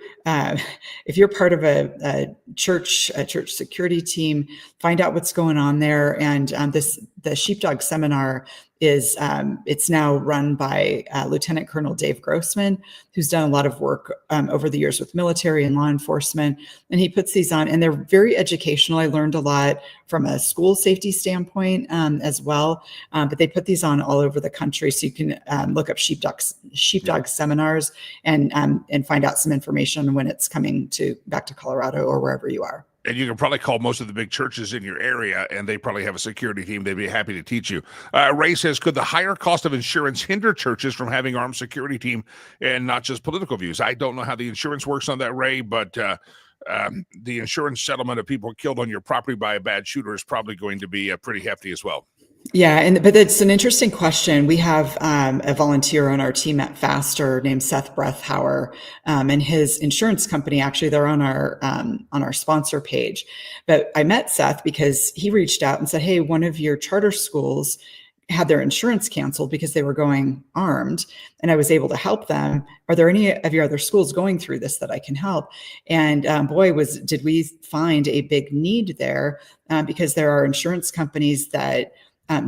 part of a church security team, find out what's going on there. And the Sheepdog Seminar is it's now run by Lieutenant Colonel Dave Grossman, who's done a lot of work over the years with military and law enforcement, and he puts these on, and they're very educational. I learned a lot from a school safety standpoint as well, but they put these on all over the country, so you can look up sheepdog seminars and find out some information when it's coming back to Colorado or wherever you are. And you can probably call most of the big churches in your area, and they probably have a security team. They'd be happy to teach you. Ray says, could the higher cost of insurance hinder churches from having armed security team and not just political views? I don't know how the insurance works on that, Ray, but the insurance settlement of people killed on your property by a bad shooter is probably going to be pretty hefty as well. Yeah, but it's an interesting question. We have a volunteer on our team at Faster named Seth Brethauer, and his insurance company, actually, they're on our sponsor page. But I met Seth because he reached out and said, hey, one of your charter schools had their insurance canceled because they were going armed, and I was able to help them. Are there any of your other schools going through this that I can help? And did we find a big need there, because there are insurance companies that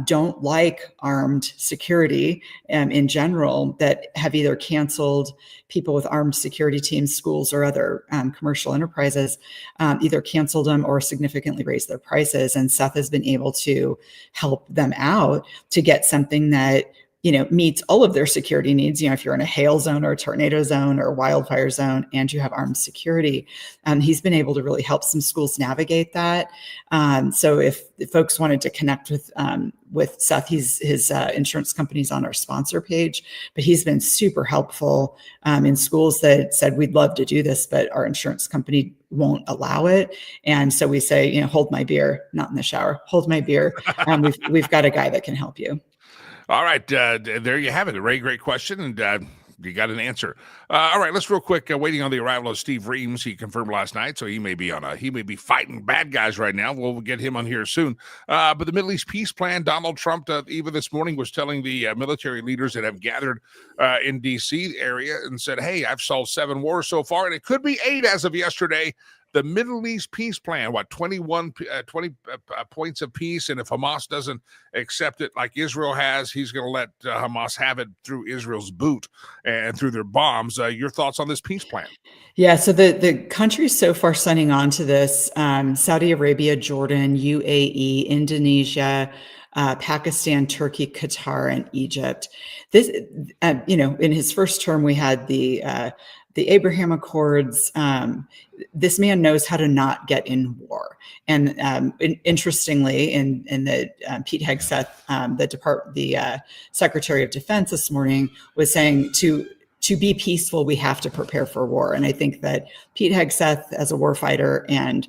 don't like armed security in general, that have either canceled people with armed security teams, schools, or other commercial enterprises, either canceled them or significantly raised their prices. And Seth has been able to help them out to get something that meets all of their security needs. If you're in a hail zone or a tornado zone or a wildfire zone and you have armed security, he's been able to really help some schools navigate that. So if folks wanted to connect with Seth, his insurance company's on our sponsor page, but he's been super helpful in schools that said, we'd love to do this, but our insurance company won't allow it. And so we say, hold my beer, not in the shower, hold my beer. We've got a guy that can help you. All right, there you have it. Ray, great question, and you got an answer. All right, let's real quick. Waiting on the arrival of Steve Reams. He confirmed last night, so he may be fighting bad guys right now. We'll get him on here soon. But the Middle East peace plan, Donald Trump, even this morning, was telling the military leaders that have gathered in D.C. area and said, "Hey, I've solved 7 wars so far, and it could be 8 as of yesterday." The Middle East peace plan, 20 points of peace. And if Hamas doesn't accept it like Israel has, he's going to let Hamas have it through Israel's boot and through their bombs. Your thoughts on this peace plan? Yeah, so the countries so far signing on to this, Saudi Arabia, Jordan, UAE, Indonesia, Pakistan, Turkey, Qatar, and Egypt. This, in his first term, we had the Abraham Accords. This man knows how to not get in war. And interestingly, in the Pete Hegseth, the Secretary of Defense this morning, was saying to be peaceful, we have to prepare for war. And I think that Pete Hegseth, as a warfighter, and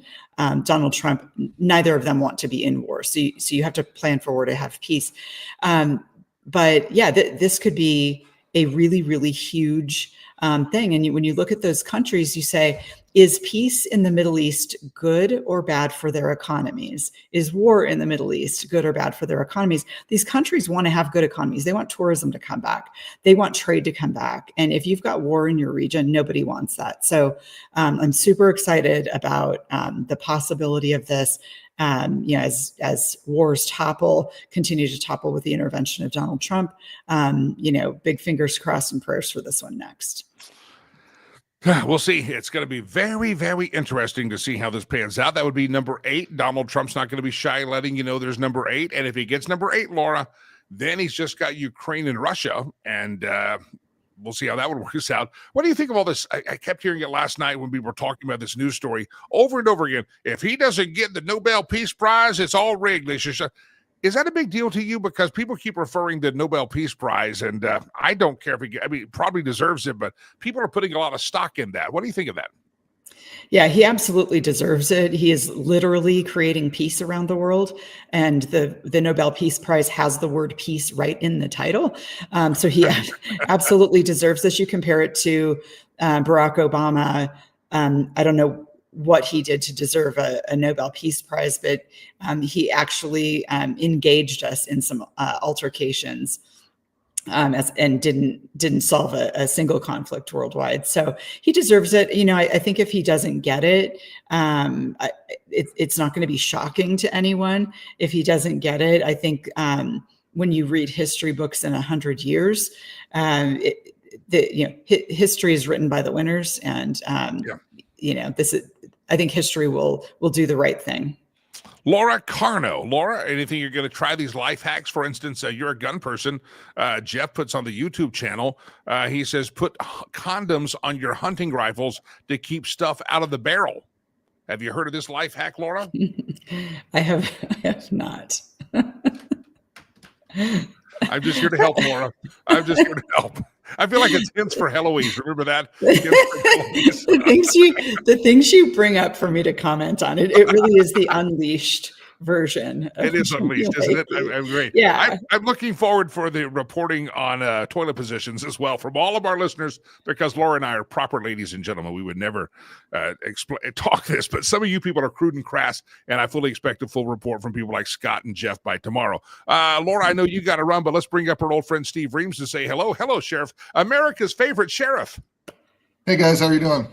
Donald Trump, neither of them want to be in war. So you have to plan for war to have peace. But yeah, this could be a really, really huge thing. And when you look at those countries, you say, is peace in the Middle East good or bad for their economies? Is war in the Middle East good or bad for their economies? These countries want to have good economies. They want tourism to come back. They want trade to come back. And if you've got war in your region, nobody wants that. So I'm super excited about the possibility of this. As wars continue to topple with the intervention of Donald Trump, big fingers crossed and prayers for this one next. We'll see. It's going to be very, very interesting to see how this pans out. That would be number 8. Donald Trump's not going to be shy letting you know there's number 8. And if he gets number 8, Laura, then he's just got Ukraine and Russia. And we'll see how that one works out. What do you think of all this? I kept hearing it last night when we were talking about this news story over and over again. If he doesn't get the Nobel Peace Prize, it's all rigged. Is that a big deal to you? Because people keep referring to the Nobel Peace Prize, and I don't care if he probably deserves it, but people are putting a lot of stock in that. What do you think of that? Yeah, he absolutely deserves it. He is literally creating peace around the world. And the Nobel Peace Prize has the word peace right in the title. So he absolutely deserves this. You compare it to Barack Obama. I don't know what he did to deserve a Nobel Peace Prize, but he actually engaged us in some altercations and didn't solve a single conflict worldwide. So he deserves it. I think if he doesn't get it, it's not going to be shocking to anyone if he doesn't get it. I think when you read history books in 100 years, history is written by the winners, and I think history will do the right thing. Laura Carno. Laura, anything you're going to try these life hacks? For instance, you're a gun person. Jeff puts on the YouTube channel. He says, put condoms on your hunting rifles to keep stuff out of the barrel. Have you heard of this life hack, Laura? I have not. I'm just here to help, Laura. I'm just here to help. I feel like it's hints for Heloise. Remember that? The things you bring up for me to comment on, it really is the unleashed version. It is unleashed, isn't it? I'm great. Yeah. I'm looking forward for the reporting on toilet positions as well from all of our listeners, because Laura and I are proper ladies and gentlemen. We would never talk this, but some of you people are crude and crass, and I fully expect a full report from people like Scott and Jeff by tomorrow. Laura, I know you got to run, but let's bring up our old friend Steve Reams to say hello. Hello, Sheriff. America's favorite sheriff. Hey, guys. How are you doing?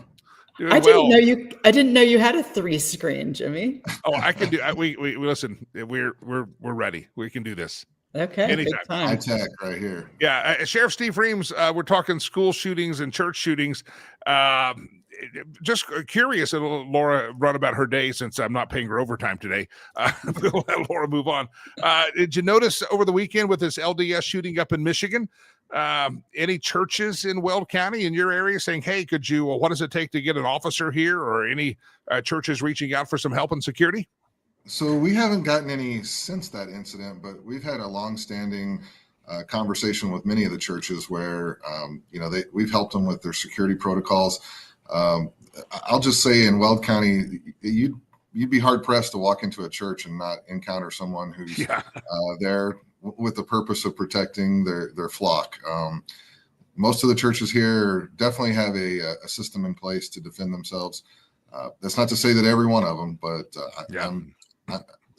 I didn't know you had a 3-screen, Jimmy. Oh, I can do. We listen. We're ready. We can do this. Okay, big Anytime. High time. tech right here. Yeah, Sheriff Steve Reams, we're talking school shootings and church shootings. Just curious, and Laura run about her day since I'm not paying her overtime today. We'll let Laura move on. Did you notice over the weekend with this LDS shooting up in Michigan, any churches in Weld County in your area saying, hey, could you, what does it take to get an officer here, or any churches reaching out for some help and security? So we haven't gotten any since that incident, but we've had a long-standing conversation with many of the churches where, we've helped them with their security protocols. I'll just say in Weld County, you'd be hard pressed to walk into a church and not encounter someone who's there with the purpose of protecting their flock. Most of the churches here definitely have a system in place to defend themselves. That's not to say that every one of them, but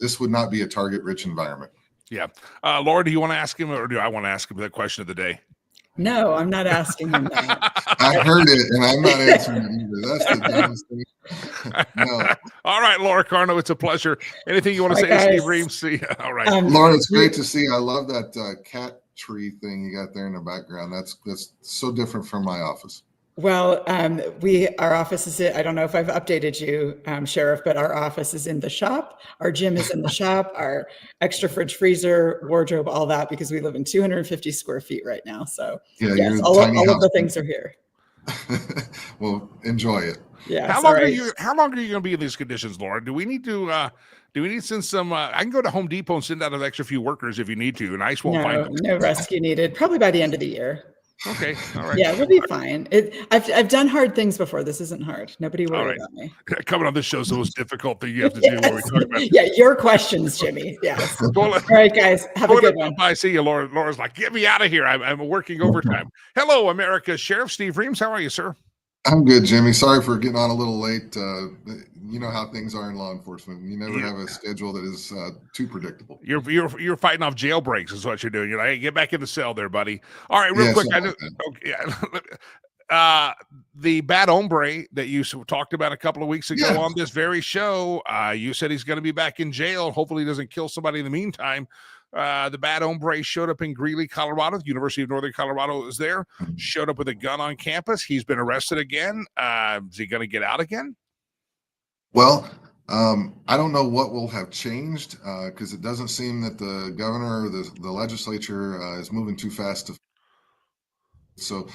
this would not be a target-rich environment. Yeah. Laura, do you want to ask him, or do I want to ask him the question of the day? No, I'm not asking him that. I heard it, and I'm not answering it either. That's the dumbest thing. No. All right, Laura Carno, it's a pleasure. Anything you want to say to Steve Reams? See, all right. Laura, it's great to see. I love that cat tree thing you got there in the background. That's so different from my office. Well, our office is, I don't know if I've updated you, Sheriff, but our office is in the shop. Our gym is in the shop, our extra fridge, freezer, wardrobe, all that, because we live in 250 square feet right now. So yes, all of the things are here. Well, enjoy it. Yeah. How long are you going to be in these conditions, Laura? Do we need to send some, I can go to Home Depot and send out an extra few workers if you need to, and ICE won't find them. No rescue needed. Probably by the end of the year. Okay. All right. Yeah, we'll be fine. I've done hard things before. This isn't hard. Nobody worry about me. Coming on this show is the most difficult thing you have to do when we talk about. Yeah, your questions, Jimmy. Yes. All right, guys. Have a good one. I see you, Laura. Laura's like, get me out of here. I'm working overtime. Hello, America. Sheriff Steve Reams. How are you, sir? I'm good, Jimmy. Sorry for getting on a little late. You know how things are in law enforcement. You never have a schedule that is too predictable. You're fighting off jailbreaks is what you're doing. You're like, hey, get back in the cell there, buddy. All right, real quick. The bad hombre that you talked about a couple of weeks ago on this very show, you said he's going to be back in jail. Hopefully he doesn't kill somebody in the meantime. The bad hombre showed up in Greeley, Colorado. The University of Northern Colorado is there. Showed up with a gun on campus. He's been arrested again. Is he going to get out again? Well, I don't know what will have changed because it doesn't seem that the governor or the legislature is moving too fast. So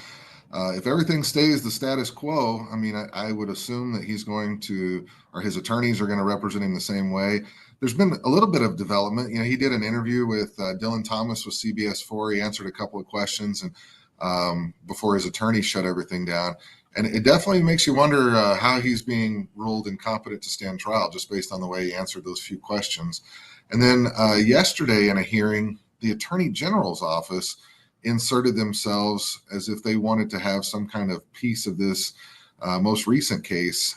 if everything stays the status quo, I mean, I would assume that he's going to, or his attorneys are going to represent him the same way. There's been a little bit of development. You know, he did an interview with Dylan Thomas with CBS4. He answered a couple of questions and before his attorney shut everything down. And it definitely makes you wonder how he's being ruled incompetent to stand trial just based on the way he answered those few questions. And then yesterday in a hearing, the Attorney General's office inserted themselves as if they wanted to have some kind of piece of this most recent case.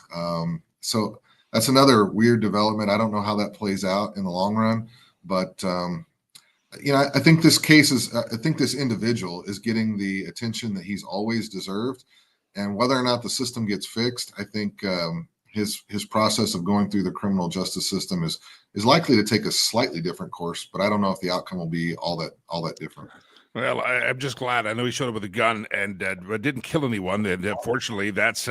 So that's another weird development. I don't know how that plays out in the long run, but I think this case is, I think this individual is getting the attention that he's always deserved. And whether or not the system gets fixed, I think his process of going through the criminal justice system is likely to take a slightly different course. But I don't know if the outcome will be all that different. Well, I'm just glad. I know he showed up with a gun and didn't kill anyone. And fortunately, that's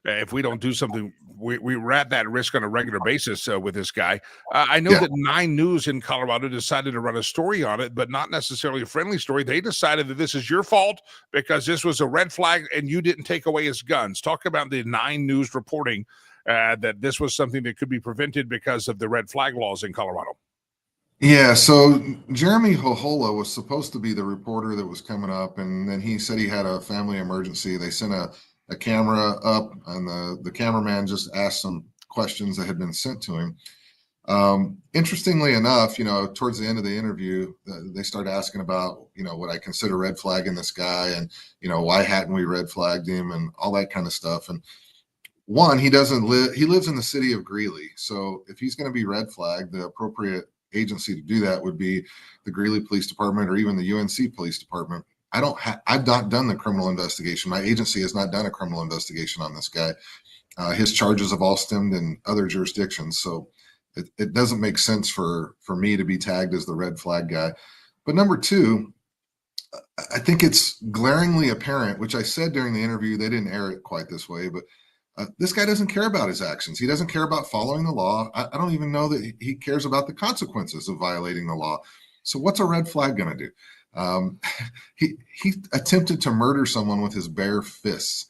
if we don't do something, we're at that risk on a regular basis with this guy. I know that 9 News in Colorado decided to run a story on it, but not necessarily a friendly story. They decided that this is your fault because this was a red flag and you didn't take away his guns. Talk about the 9 News reporting that this was something that could be prevented because of the red flag laws in Colorado. Yeah, so Jeremy Hohola was supposed to be the reporter that was coming up, and then he said he had a family emergency. They sent a camera up, and the cameraman just asked some questions that had been sent to him. Interestingly enough, towards the end of the interview, they started asking about, what I consider red flagging this guy, and, why hadn't we red flagged him, and all that kind of stuff. And one, he lives in the city of Greeley. So if he's going to be red flagged, the appropriate agency to do that would be the Greeley Police Department or even the UNC Police Department. I've not done the criminal investigation. My agency has not done a criminal investigation on this guy. His charges have all stemmed in other jurisdictions. So it doesn't make sense for me to be tagged as the red flag guy. But number two, I think it's glaringly apparent, which I said during the interview, they didn't air it quite this way, but this guy doesn't care about his actions. He doesn't care about following the law. I don't even know that he cares about the consequences of violating the law. So what's a red flag going to do? He attempted to murder someone with his bare fists,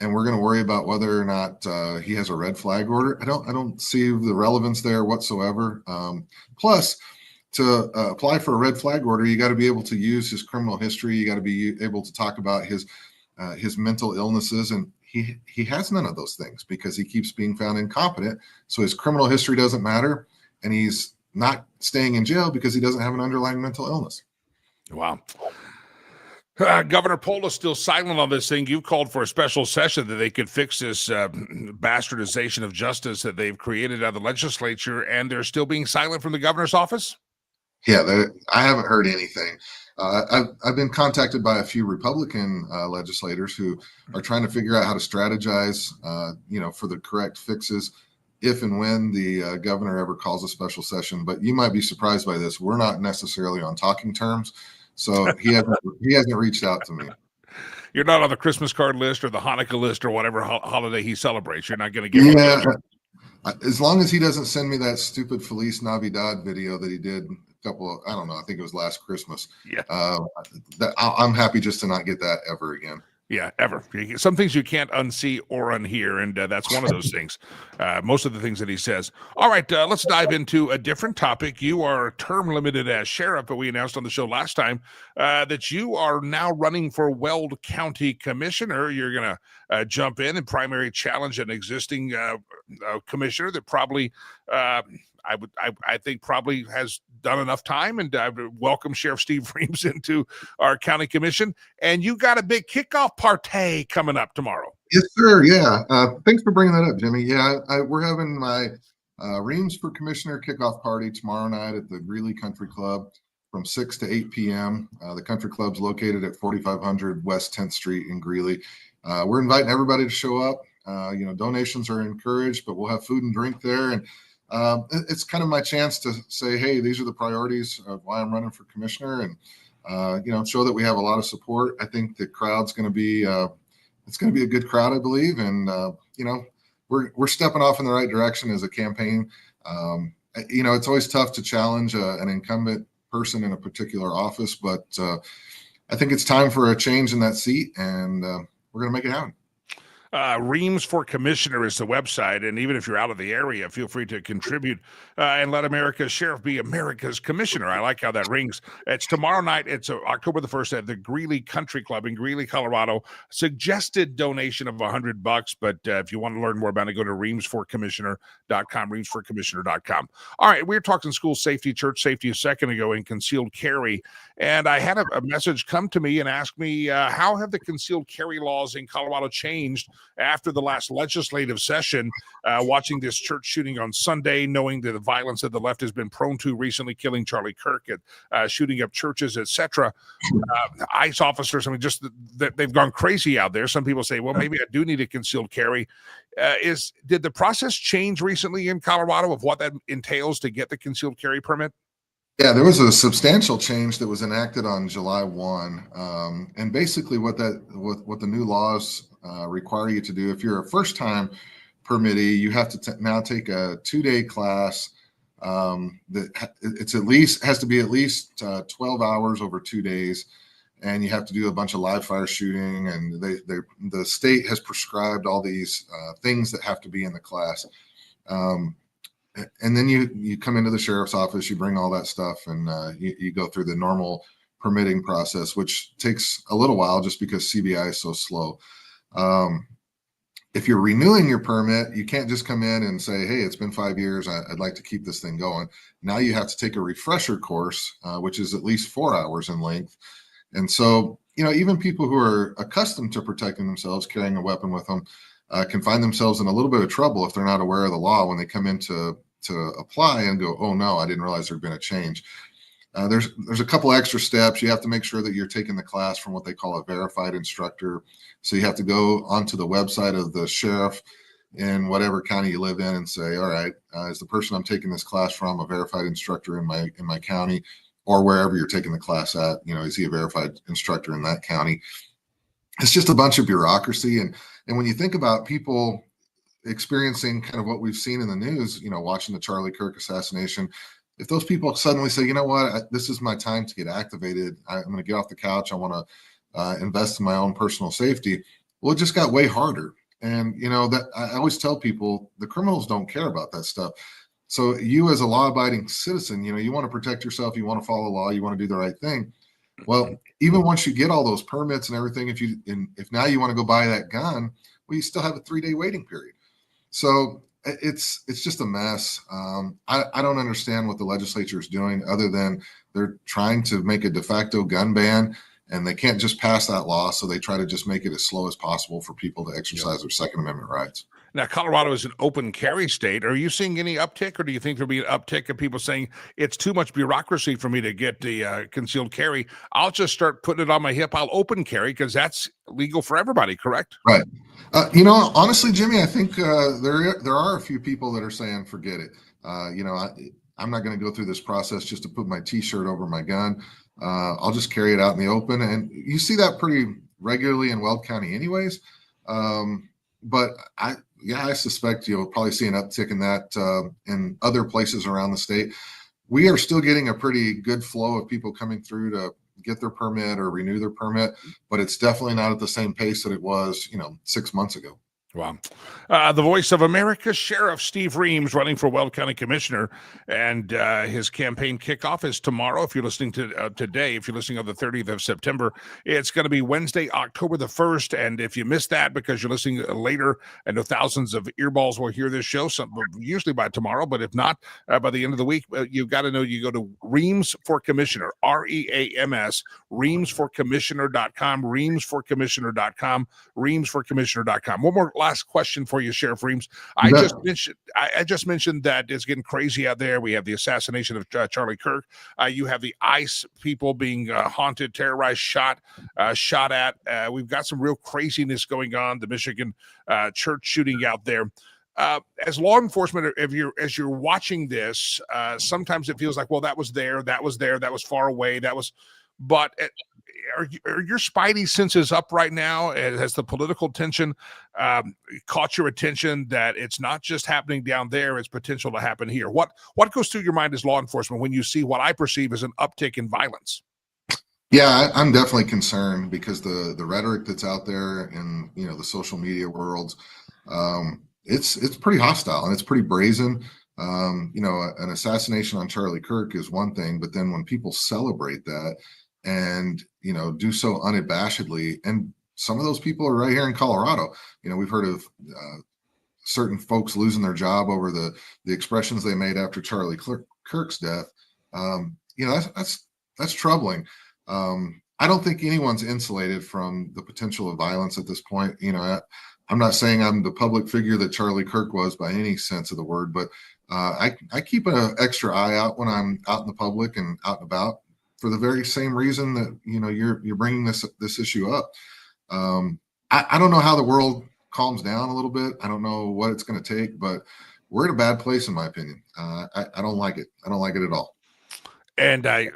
and we're going to worry about whether or not he has a red flag order. I don't see the relevance there whatsoever. Plus, to apply for a red flag order, you got to be able to use his criminal history. You got to be able to talk about his mental illnesses, and he has none of those things because he keeps being found incompetent. So his criminal history doesn't matter, and he's not staying in jail because he doesn't have an underlying mental illness. Wow. Governor Polis still silent on this thing. You called for a special session that they could fix this bastardization of justice that they've created out of the legislature, and they're still being silent from the governor's office? Yeah, I haven't heard anything. I've been contacted by a few Republican legislators who are trying to figure out how to strategize, for the correct fixes if and when the governor ever calls a special session. But you might be surprised by this. We're not necessarily on talking terms, so he hasn't reached out to me. You're not on the Christmas card list or the Hanukkah list or whatever holiday he celebrates. You're not going to get one. Yeah, as long as he doesn't send me that stupid Feliz Navidad video that he did I don't know, I think it was last Christmas. Yeah. I'm happy just to not get that ever again. Yeah, ever. Some things you can't unsee or unhear, and that's one of those things. Most of the things that he says. All right, let's dive into a different topic. You are term limited as sheriff, but we announced on the show last time that you are now running for Weld County Commissioner. You're going to jump in and primary challenge an existing commissioner that probably I think probably has done enough time, and I welcome Sheriff Steve Reams into our county commission. And you got a big kickoff party coming up tomorrow. Yes, sir. Yeah. Thanks for bringing that up, Jimmy. Yeah, we're having my Reams for Commissioner kickoff party tomorrow night at the Greeley Country Club from 6 to 8 p.m. The country club's located at 4500 West 10th Street in Greeley. We're inviting everybody to show up. Donations are encouraged, but we'll have food and drink there. And it's kind of my chance to say, hey, these are the priorities of why I'm running for commissioner, and show that we have a lot of support. I think the crowd's going to be it's going to be a good crowd, I believe, and we're stepping off in the right direction as a campaign. It's always tough to challenge an incumbent person in a particular office, but I think it's time for a change in that seat, and we're going to make it happen. Reams for Commissioner is the website, and even if you're out of the area, feel free to contribute and let America's Sheriff be America's Commissioner. I like how that rings. It's tomorrow night. It's October the 1st at the Greeley Country Club in Greeley, Colorado. Suggested donation of $100, but if you want to learn more about it, go to reamsforcommissioner.com, reamsforcommissioner.com. All right, we were talking school safety, church safety a second ago, and concealed carry, and I had a message come to me and ask me, how have the concealed carry laws in Colorado changed after the last legislative session, watching this church shooting on Sunday, knowing the violence that the left has been prone to recently, killing Charlie Kirk, and shooting up churches, etc. ICE officers, just that they've gone crazy out there. Some people say, well, maybe I do need a concealed carry. Did the process change recently in Colorado of what that entails to get the concealed carry permit? Yeah, there was a substantial change that was enacted on July 1. And basically what the new laws require you to do, if you're a first-time permittee, you have to now take a 2-day class that has to be at least 12 hours over 2 days, and you have to do a bunch of live fire shooting, and the state has prescribed all these things that have to be in the class. And then you come into the sheriff's office, you bring all that stuff, and you go through the normal permitting process, which takes a little while just because CBI is so slow. If you're renewing your permit, you can't just come in and say, hey, it's been 5 years, I'd like to keep this thing going. Now you have to take a refresher course, which is at least 4 hours in length. And so, even people who are accustomed to protecting themselves, carrying a weapon with them, can find themselves in a little bit of trouble if they're not aware of the law when they come in to apply and go, oh no, I didn't realize there'd been a change. There's a couple extra steps. You have to make sure that you're taking the class from what they call a verified instructor. So you have to go onto the website of the sheriff in whatever county you live in and say, all right, is the person I'm taking this class from a verified instructor in my county? or wherever you're taking the class at. Is he a verified instructor in that county? It's just a bunch of bureaucracy. And when you think about people experiencing kind of what we've seen in the news, watching the Charlie Kirk assassination, if those people suddenly say, you know what, this is my time to get activated, I'm going to get off the couch, I want to invest in my own personal safety. Well, it just got way harder. And, that I always tell people, the criminals don't care about that stuff. So you as a law-abiding citizen, you want to protect yourself, you want to follow law, you want to do the right thing. Well, even once you get all those permits and everything, if now you want to go buy that gun, well, you still have a 3-day waiting period. So it's just a mess. I don't understand what the legislature is doing, other than they're trying to make a de facto gun ban, and they can't just pass that law. So they try to just make it as slow as possible for people to exercise their Second Amendment rights. Now, Colorado is an open carry state. Are you seeing any uptick, or do you think there'll be an uptick of people saying it's too much bureaucracy for me to get the concealed carry? I'll just start putting it on my hip. I'll open carry because that's legal for everybody, correct? Right. Honestly, Jimmy, I think there are a few people that are saying, forget it. I'm not going to go through this process just to put my T-shirt over my gun. I'll just carry it out in the open. And you see that pretty regularly in Weld County anyways. But I suspect you'll probably see an uptick in that in other places around the state. We are still getting a pretty good flow of people coming through to get their permit or renew their permit, but it's definitely not at the same pace that it was, 6 months ago. Wow. The voice of America, Sheriff Steve Reams, running for Weld County Commissioner, and his campaign kickoff is tomorrow. If you're listening to today, if you're listening on the 30th of September, it's going to be Wednesday, October the 1st. And if you missed that because you're listening later, I know thousands of earballs will hear this show, usually by tomorrow, but if not, by the end of the week, you've got to know you go to Reams for Commissioner, REAMS, ReamsForCommissioner.com, ReamsForCommissioner.com, ReamsForCommissioner.com. One more last question for you, Sheriff Reams. I just mentioned that it's getting crazy out there. We have the assassination of Charlie Kirk. You have the ICE people being haunted, terrorized, shot at. We've got some real craziness going on. The Michigan church shooting out there. As law enforcement, as you're watching this, sometimes it feels like, well, that was there, that was far away, but are your spidey senses up right now? Has the political tension caught your attention that it's not just happening down there, it's potential to happen here? What goes through your mind as law enforcement when you see what I perceive as an uptick in violence? Yeah, I'm definitely concerned because the rhetoric that's out there in the social media world, it's pretty hostile and it's pretty brazen. An assassination on Charlie Kirk is one thing, but then when people celebrate that and do so unabashedly, and some of those people are right here in Colorado. We've heard of certain folks losing their job over the expressions they made after Charlie Kirk's death. That's troubling. I don't think anyone's insulated from the potential of violence at this point. I'm not saying I'm the public figure that Charlie Kirk was by any sense of the word, but I keep an extra eye out when I'm out in the public and out and about, for the very same reason that you're bringing this issue up. I don't know how the world calms down a little bit. I don't know what it's going to take, but we're in a bad place, in my opinion. I don't like it. I don't like it at all. And I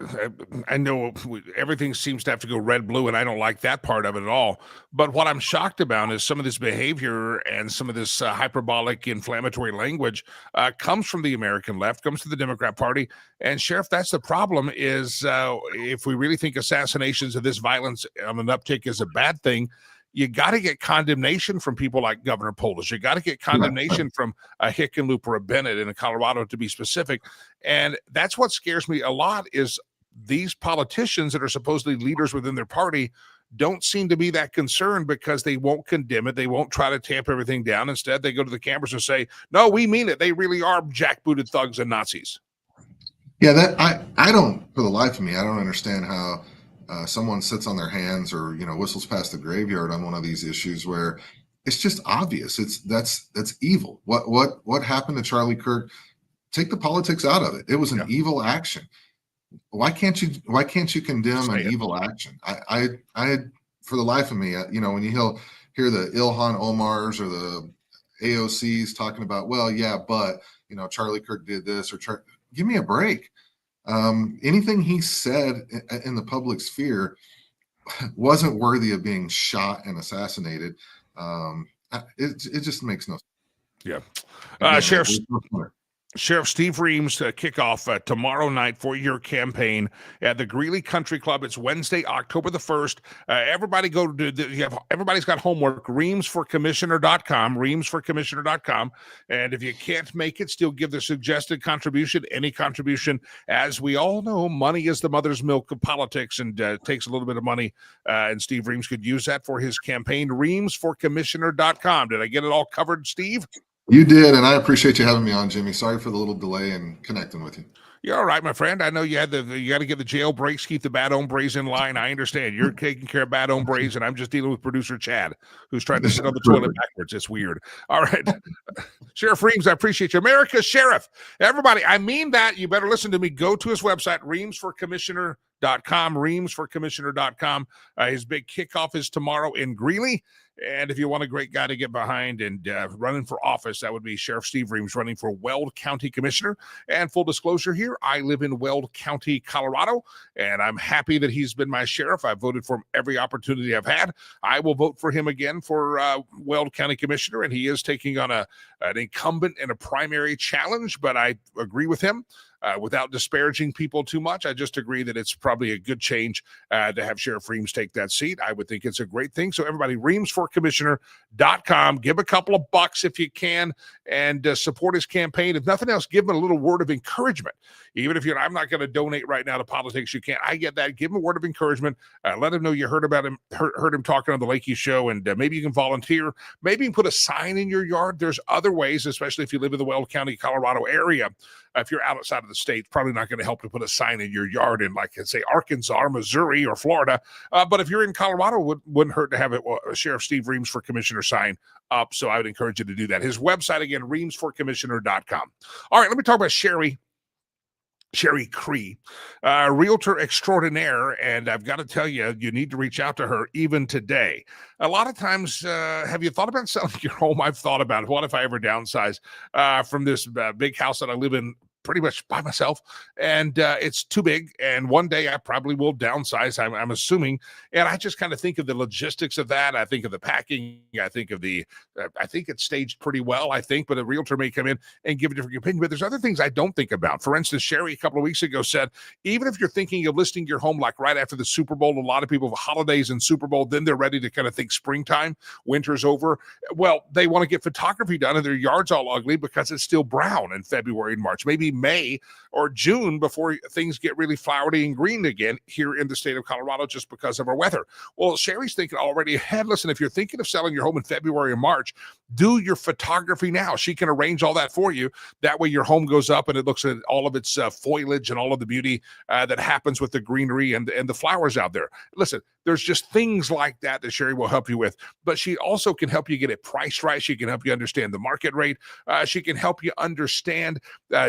know everything seems to have to go red, blue, and I don't like that part of it at all. But what I'm shocked about is some of this behavior and some of this hyperbolic, inflammatory language comes from the American left, comes to the Democrat Party. And Sheriff, that's the problem is if we really think assassinations of this violence on an uptick is a bad thing, you got to get condemnation from people like Governor Polis. You got to get condemnation from a Hickenlooper or a Bennett in Colorado, to be specific. And that's what scares me a lot is these politicians that are supposedly leaders within their party don't seem to be that concerned because they won't condemn it. They won't try to tamp everything down. Instead, they go to the cameras and say, no, we mean it. They really are jackbooted thugs and Nazis. Yeah, that I don't, for the life of me, I don't understand how someone sits on their hands or whistles past the graveyard on one of these issues where it's just obvious. That's evil. What happened to Charlie Kirk? Take the politics out of it. It was an evil action. Why can't you condemn an evil action? I for the life of me, when you hear the Ilhan Omars or the AOCs talking about, well, yeah, but Charlie Kirk did this, or give me a break. Anything he said in the public sphere wasn't worthy of being shot and assassinated. It just makes no sense. Yeah. Again, Sheriff Steve Reams kickoff tomorrow night for your campaign at the Greeley Country Club. It's Wednesday, October the 1st. Everybody go to everybody's got homework. ReamsForCommissioner.com, ReamsForCommissioner.com. And if you can't make it, still give the suggested contribution, any contribution. As we all know, money is the mother's milk of politics, and takes a little bit of money. And Steve Reams could use that for his campaign. ReamsForCommissioner.com. Did I get it all covered, Steve? You did, and I appreciate you having me on, Jimmy. Sorry for the little delay in connecting with you. You're all right, my friend. I know you got to get the jail breaks, keep the bad hombres in line. I understand. You're taking care of bad hombres, and I'm just dealing with producer Chad, who's trying to sit on the toilet backwards. It's weird. All right. Sheriff Reams, I appreciate you. America's Sheriff. Everybody, I mean that. You better listen to me. Go to his website, ReamsForCommissioner.com, ReamsForCommissioner.com. His big kickoff is tomorrow in Greeley. And if you want a great guy to get behind and running for office, that would be Sheriff Steve Reams running for Weld County Commissioner. And full disclosure here, I live in Weld County, Colorado, and I'm happy that he's been my sheriff. I've voted for him every opportunity I've had. I will vote for him again for Weld County Commissioner, and he is taking on an incumbent in a primary challenge, but I agree with him. Without disparaging people too much, I just agree that it's probably a good change to have Sheriff Reams take that seat. I would think it's a great thing. So everybody, ReamsForCommissioner.com. Give a couple of bucks if you can and support his campaign. If nothing else, give him a little word of encouragement. Even if I'm not going to donate right now to politics, you can't. I get that. Give him a word of encouragement. Let him know you heard about him, heard him talking on the Lakey show, and maybe you can volunteer. Maybe you can put a sign in your yard. There's other ways, especially if you live in the Weld County, Colorado area. If you're outside of the state, it's probably not going to help to put a sign in your yard in, like, say, Arkansas, Missouri, or Florida. But if you're in Colorado, wouldn't hurt to have a Sheriff Steve Reams for Commissioner sign up. So I would encourage you to do that. His website, again, ReamsForCommissioner.com. All right, let me talk about Sherry Cree, realtor extraordinaire, and I've got to tell you, you need to reach out to her even today. A lot of times, have you thought about selling your home? I've thought about it. What if I ever downsize from this big house that I live in pretty much by myself, and it's too big, and one day I probably will downsize, I'm assuming, and I just kind of think of the logistics of that. I think of the packing. I think of I think it's staged pretty well, I think, but a realtor may come in and give a different opinion, but there's other things I don't think about. For instance, Sherry a couple of weeks ago said, even if you're thinking of listing your home like right after the Super Bowl, a lot of people have holidays and Super Bowl, then they're ready to kind of think springtime, winter's over. Well, they want to get photography done and their yard's all ugly because it's still brown in February and March, maybe May or June before things get really flowery and green again here in the state of Colorado just because of our weather. Well, Sherry's thinking already ahead. Listen, if you're thinking of selling your home in February or March, do your photography now. She can arrange all that for you. That way your home goes up and it looks at all of its foliage and all of the beauty that happens with the greenery and the flowers out there. Listen, there's just things like that Sherry will help you with, but she also can help you get it priced right. She can help you understand the market rate. She can help you understand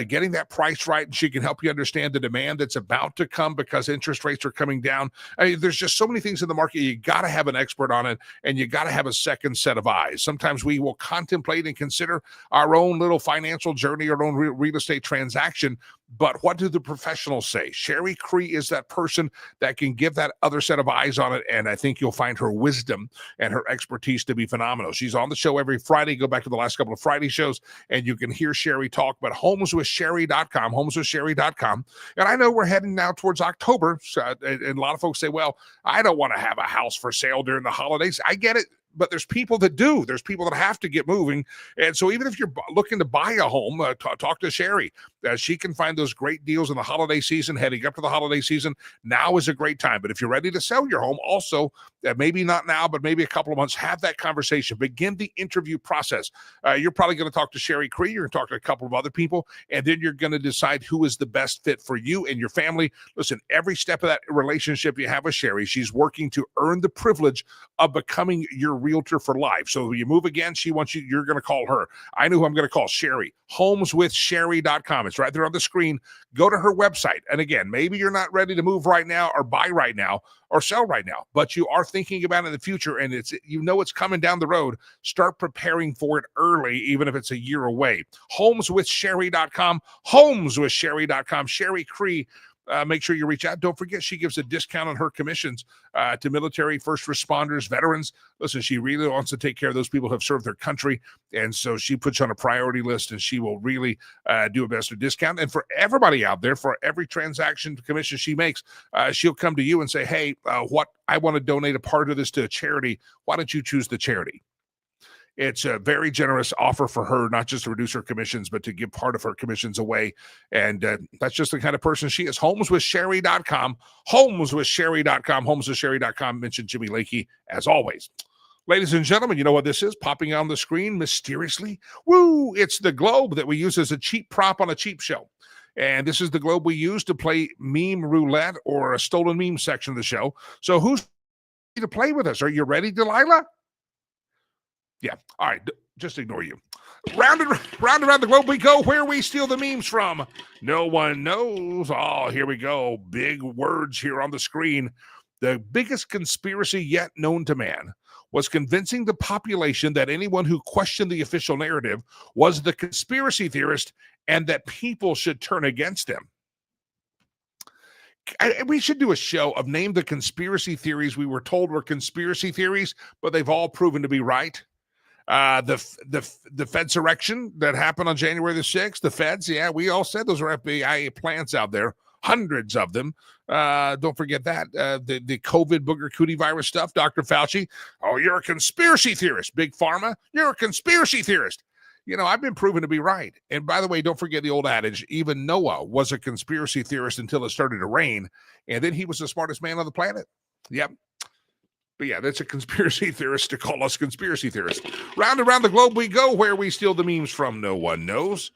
getting that price right, and she can help you understand the demand that's about to come because interest rates are coming down. I mean, there's just so many things in the market. You got to have an expert on it, and you got to have a second set of eyes. Sometimes we will contemplate and consider our own little financial journey, our own real estate transaction, but what do the professionals say? Sherry Cree is that person that can give that other set of eyes on it, and I think you'll find her wisdom and her expertise to be phenomenal. She's on the show every Friday. Go back to the last couple of Friday shows, and you can hear Sherry talk, but homeswithsherry.com, homeswithsherry.com. And I know we're heading now towards October, and a lot of folks say, well, I don't want to have a house for sale during the holidays. I get it. But there's people that do. There's people that have to get moving. And so even if you're looking to buy a home, talk to Sherry. She can find those great deals in the holiday season, heading up to the holiday season. Now is a great time. But if you're ready to sell your home, also, maybe not now, but maybe a couple of months, have that conversation. Begin the interview process. You're probably going to talk to Sherry Cree. You're going to talk to a couple of other people, and then you're going to decide who is the best fit for you and your family. Listen, every step of that relationship you have with Sherry, she's working to earn the privilege of becoming your realtor for life. So when you move again, she wants you, you're going to call her. I know who I'm going to call, Sherry. Homeswithsherry.com. It's right there on the screen. Go to her website. And again, maybe you're not ready to move right now or buy right now or sell right now, but you are thinking about it in the future, and it's coming down the road. Start preparing for it early, even if it's a year away. Homeswithsherry.com, homeswithsherry.com. Sherry Cree make sure you reach out. Don't forget, she gives a discount on her commissions to military, first responders, veterans. Listen, she really wants to take care of those people who have served their country, and so she puts you on a priority list, and she will really do a best discount. And for everybody out there, for every transaction commission she makes, she'll come to you and say, hey, what I want to donate a part of this to a charity. Why don't you choose the charity? It's a very generous offer for her, not just to reduce her commissions, but to give part of her commissions away. And that's just the kind of person she is. Homeswithsherry.com. Homeswithsherry.com. Homeswithsherry.com. Mention Jimmy Lakey as always. Ladies and gentlemen, you know what this is? Popping on the screen mysteriously. Woo! It's the globe that we use as a cheap prop on a cheap show. And this is the globe we use to play meme roulette or a stolen meme section of the show. So who's ready to play with us? Are you ready, Delilah? Yeah. All right. Just ignore you. Round around the globe we go, where we steal the memes from. No one knows. Oh, here we go. Big words here on the screen. The biggest conspiracy yet known to man was convincing the population that anyone who questioned the official narrative was the conspiracy theorist and that people should turn against them. We should do a show of name the conspiracy theories we were told were conspiracy theories, but they've all proven to be right. The Fedsurrection that happened on January the 6th, the Feds, yeah, we all said those were FBI plants out there, hundreds of them. Don't forget that. The COVID booger cootie virus stuff, Dr. Fauci, oh, you're a conspiracy theorist. Big Pharma, you're a conspiracy theorist. You know, I've been proven to be right. And by the way, don't forget the old adage, even Noah was a conspiracy theorist until it started to rain, and then he was the smartest man on the planet. Yep. But yeah, that's a conspiracy theorist to call us conspiracy theorists. Round around the globe we go, where we steal the memes from. No one knows.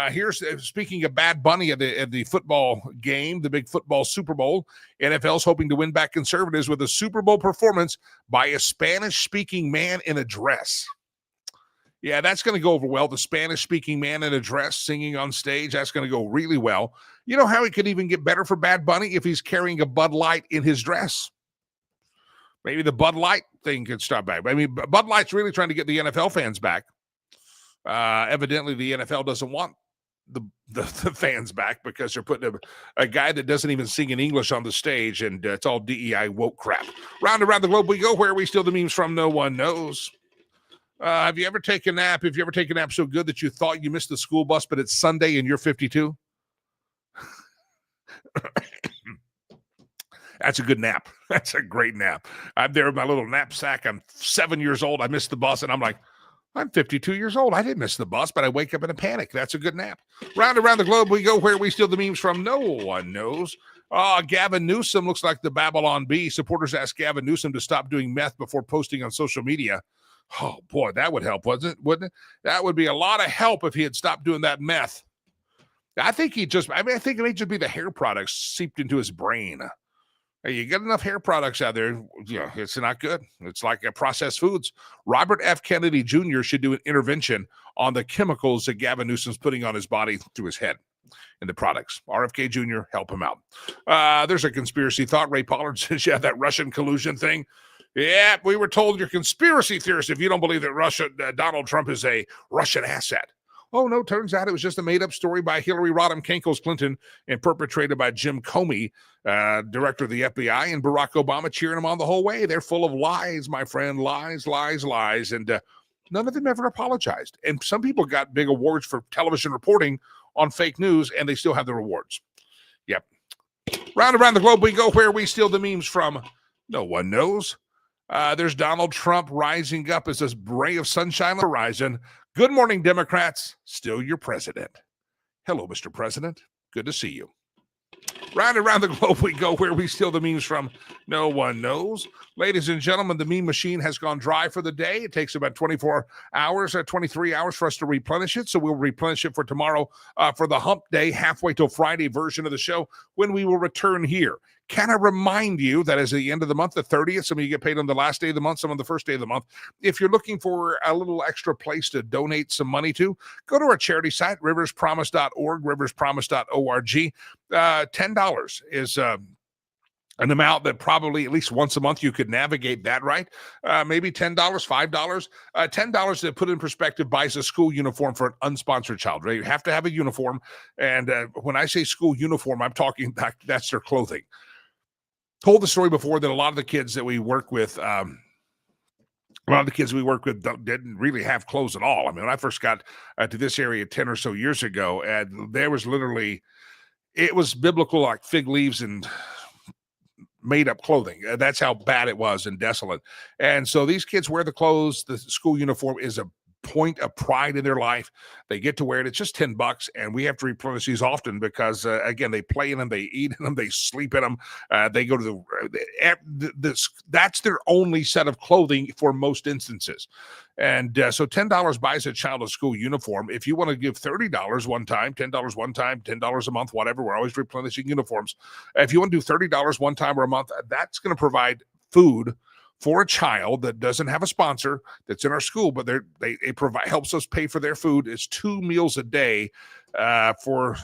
Here's speaking of Bad Bunny at the football game, the big football Super Bowl. NFL's hoping to win back conservatives with a Super Bowl performance by a Spanish-speaking man in a dress. Yeah, that's going to go over well. The Spanish-speaking man in a dress singing on stage, that's going to go really well. You know how it could even get better for Bad Bunny if he's carrying a Bud Light in his dress? Maybe the Bud Light thing could stop back. I mean, Bud Light's really trying to get the NFL fans back. Evidently, the NFL doesn't want the fans back because they're putting a guy that doesn't even sing in English on the stage, and it's all DEI woke crap. Round around the globe we go, where we steal the memes from. No one knows. Have you ever taken a nap? Have you ever taken a nap so good that you thought you missed the school bus, but it's Sunday and you're 52? That's a good nap. That's a great nap. I'm there with my little knapsack. I'm 7 years old. I missed the bus, and I'm like, I'm 52 years old. I didn't miss the bus, but I wake up in a panic. That's a good nap. Round around the globe we go, where we steal the memes from. No one knows. Gavin Newsom looks like the Babylon Bee. Supporters asked Gavin Newsom to stop doing meth before posting on social media. Oh, boy, that would help, wouldn't it? That would be a lot of help if he had stopped doing that meth. I think it may just be the hair products seeped into his brain. You get enough hair products out there, it's not good. It's like processed foods. Robert F. Kennedy Jr. should do an intervention on the chemicals that Gavin Newsom's putting on his body through his head and the products. RFK Jr., help him out. There's a conspiracy thought. Ray Pollard says, yeah, that Russian collusion thing. Yeah, we were told you're conspiracy theorists if you don't believe that Donald Trump is a Russian asset. Oh, no, turns out it was just a made-up story by Hillary Rodham Kankles Clinton and perpetrated by Jim Comey, director of the FBI, and Barack Obama cheering him on the whole way. They're full of lies, my friend, lies, lies, lies, and none of them ever apologized. And some people got big awards for television reporting on fake news, and they still have the rewards. Yep. Round around the globe we go, where we steal the memes from. No one knows. There's Donald Trump rising up as this ray of sunshine on the horizon. Good morning, Democrats. Still your president. Hello, Mr. President. Good to see you. Round around the globe we go, where we steal the memes from. No one knows. Ladies and gentlemen, the meme machine has gone dry for the day. It takes about 24 hours or 23 hours for us to replenish it. So we'll replenish it for tomorrow for the hump day, halfway till Friday version of the show, when we will return here. Can I remind you that as the end of the month, the 30th, some of you get paid on the last day of the month, some on the first day of the month. If you're looking for a little extra place to donate some money to, go to our charity site, riverspromise.org, riverspromise.org. $10 is an amount that probably at least once a month you could navigate that, right? Maybe $10, $5. $10, to put in perspective, buys a school uniform for an unsponsored child, right? You have to have a uniform. And when I say school uniform, I'm talking that's their clothing. Told the story before that a lot of the kids that we work with, didn't really have clothes at all. I mean, when I first got to this area 10 or so years ago, and there was literally, it was biblical, like fig leaves and made up clothing. That's how bad it was and desolate. And so these kids wear the clothes. The school uniform is a point of pride in their life. They get to wear it. It's just $10, and we have to replenish these often because again, they play in them, they eat in them, they sleep in them. They go to that's their only set of clothing for most instances. And so $10 buys a child a school uniform. If you want to give $30 one time, $10 one time, $10 a month, whatever, we're always replenishing uniforms. If you want to do $30 one time or a month, that's going to provide food for a child that doesn't have a sponsor that's in our school, but it helps us pay for their food. It's 2 meals a day for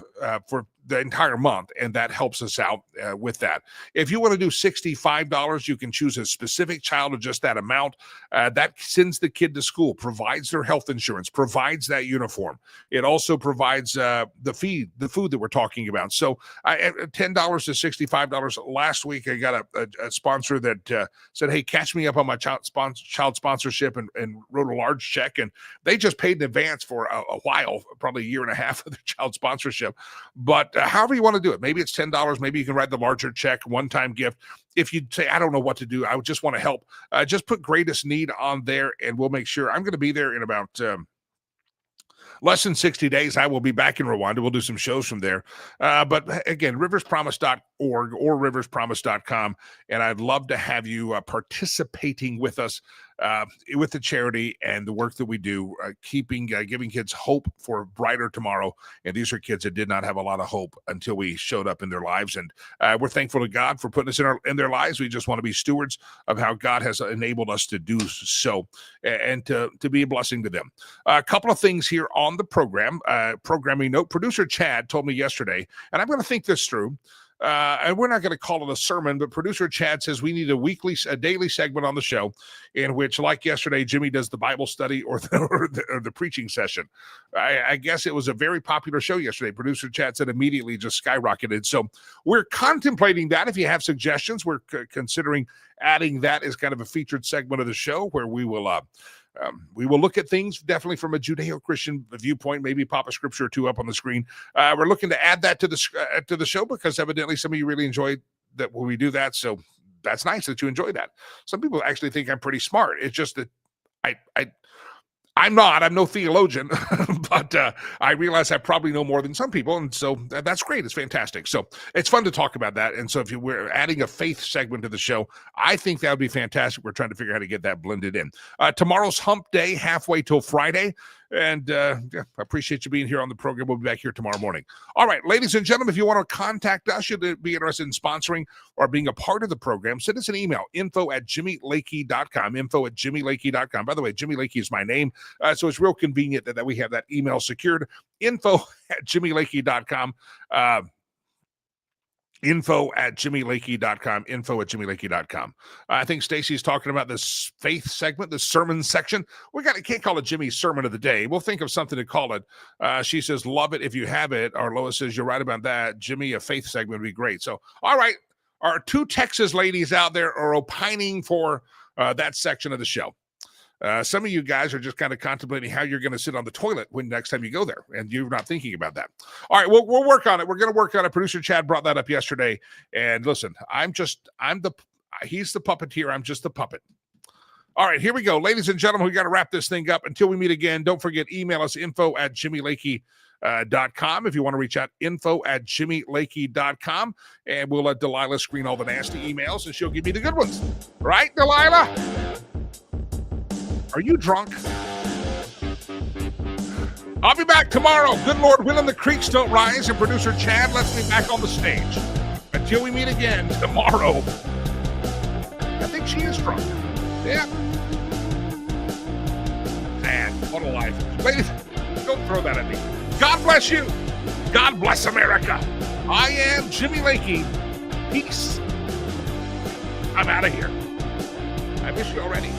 the entire month, and that helps us out with that. If you want to do $65, you can choose a specific child of just that amount. That sends the kid to school, provides their health insurance, provides that uniform. It also provides the food that we're talking about. So $10 to $65. Last week, I got a sponsor that said, hey, catch me up on my child sponsorship, and wrote a large check, and they just paid in advance for a while, probably a year and a half of their child sponsorship. But however you want to do it, maybe it's $10, maybe you can write the larger check, one-time gift. If you say, I don't know what to do, I would just want to help, just put greatest need on there, and we'll make sure. I'm going to be there in about less than 60 days. I will be back in Rwanda. We'll do some shows from there. But again, riverspromise.org or riverspromise.com. And I'd love to have you participating with us with the charity and the work that we do, giving kids hope for a brighter tomorrow. And these are kids that did not have a lot of hope until we showed up in their lives. And we're thankful to God for putting us in their lives. We just want to be stewards of how God has enabled us to do so, and to be a blessing to them. A couple of things here on the program. Programming note: producer Chad told me yesterday, and I'm going to think this through. And we're not going to call it a sermon, but producer Chad says we need a daily segment on the show in which, like yesterday, Jimmy does the Bible study or the preaching session. I guess it was a very popular show yesterday. Producer Chad said immediately just skyrocketed. So we're contemplating that. If you have suggestions, we're considering adding that as kind of a featured segment of the show where we will look at things definitely from a Judeo-Christian viewpoint, maybe pop a scripture or two up on the screen. We're looking to add that to the show because evidently some of you really enjoy that when we do that. So that's nice that you enjoy that. Some people actually think I'm pretty smart. It's just that I'm no theologian, but I realize I probably know more than some people. And so that's great. It's fantastic. So it's fun to talk about that. And so if we're adding a faith segment to the show, I think that would be fantastic. We're trying to figure out how to get that blended in. Tomorrow's hump day, halfway till Friday. And I appreciate you being here on the program. We'll be back here tomorrow morning. All right, ladies and gentlemen, if you want to contact us, you'd be interested in sponsoring or being a part of the program, send us an email, info@jimmylakey.com, info@jimmylakey.com. By the way, Jimmy Lakey is my name, so it's real convenient that we have that email secured, info@jimmylakey.com. Info@jimmylakey.com, info@jimmylakey.com. I think Stacy's talking about this faith segment, the sermon section. Can't call it Jimmy's sermon of the day. We'll think of something to call it. She says, love it if you have it. Or Lois says, you're right about that. Jimmy, a faith segment would be great. So, all right. Our two Texas ladies out there are opining for that section of the show. Some of you guys are just kind of contemplating how you're going to sit on the toilet when next time you go there, and you're not thinking about that. All right, we'll work on it. We're going to work on it. Producer Chad brought that up yesterday, and listen, he's the puppeteer. I'm just the puppet. All right, here we go, ladies and gentlemen. We got to wrap this thing up. Until we meet again, don't forget, email us info@jimmylakey.com if you want to reach out, info@jimmylakey.com, and we'll let Delilah screen all the nasty emails, and she'll give me the good ones. Right, Delilah? Are you drunk? I'll be back tomorrow. Good Lord willing, the creeks don't rise, and producer Chad lets me back on the stage. Until we meet again tomorrow. I think she is drunk. Yeah. Man, what a life. Ladies, don't throw that at me. God bless you. God bless America. I am Jimmy Lakey. Peace I'm out of here. I miss you already.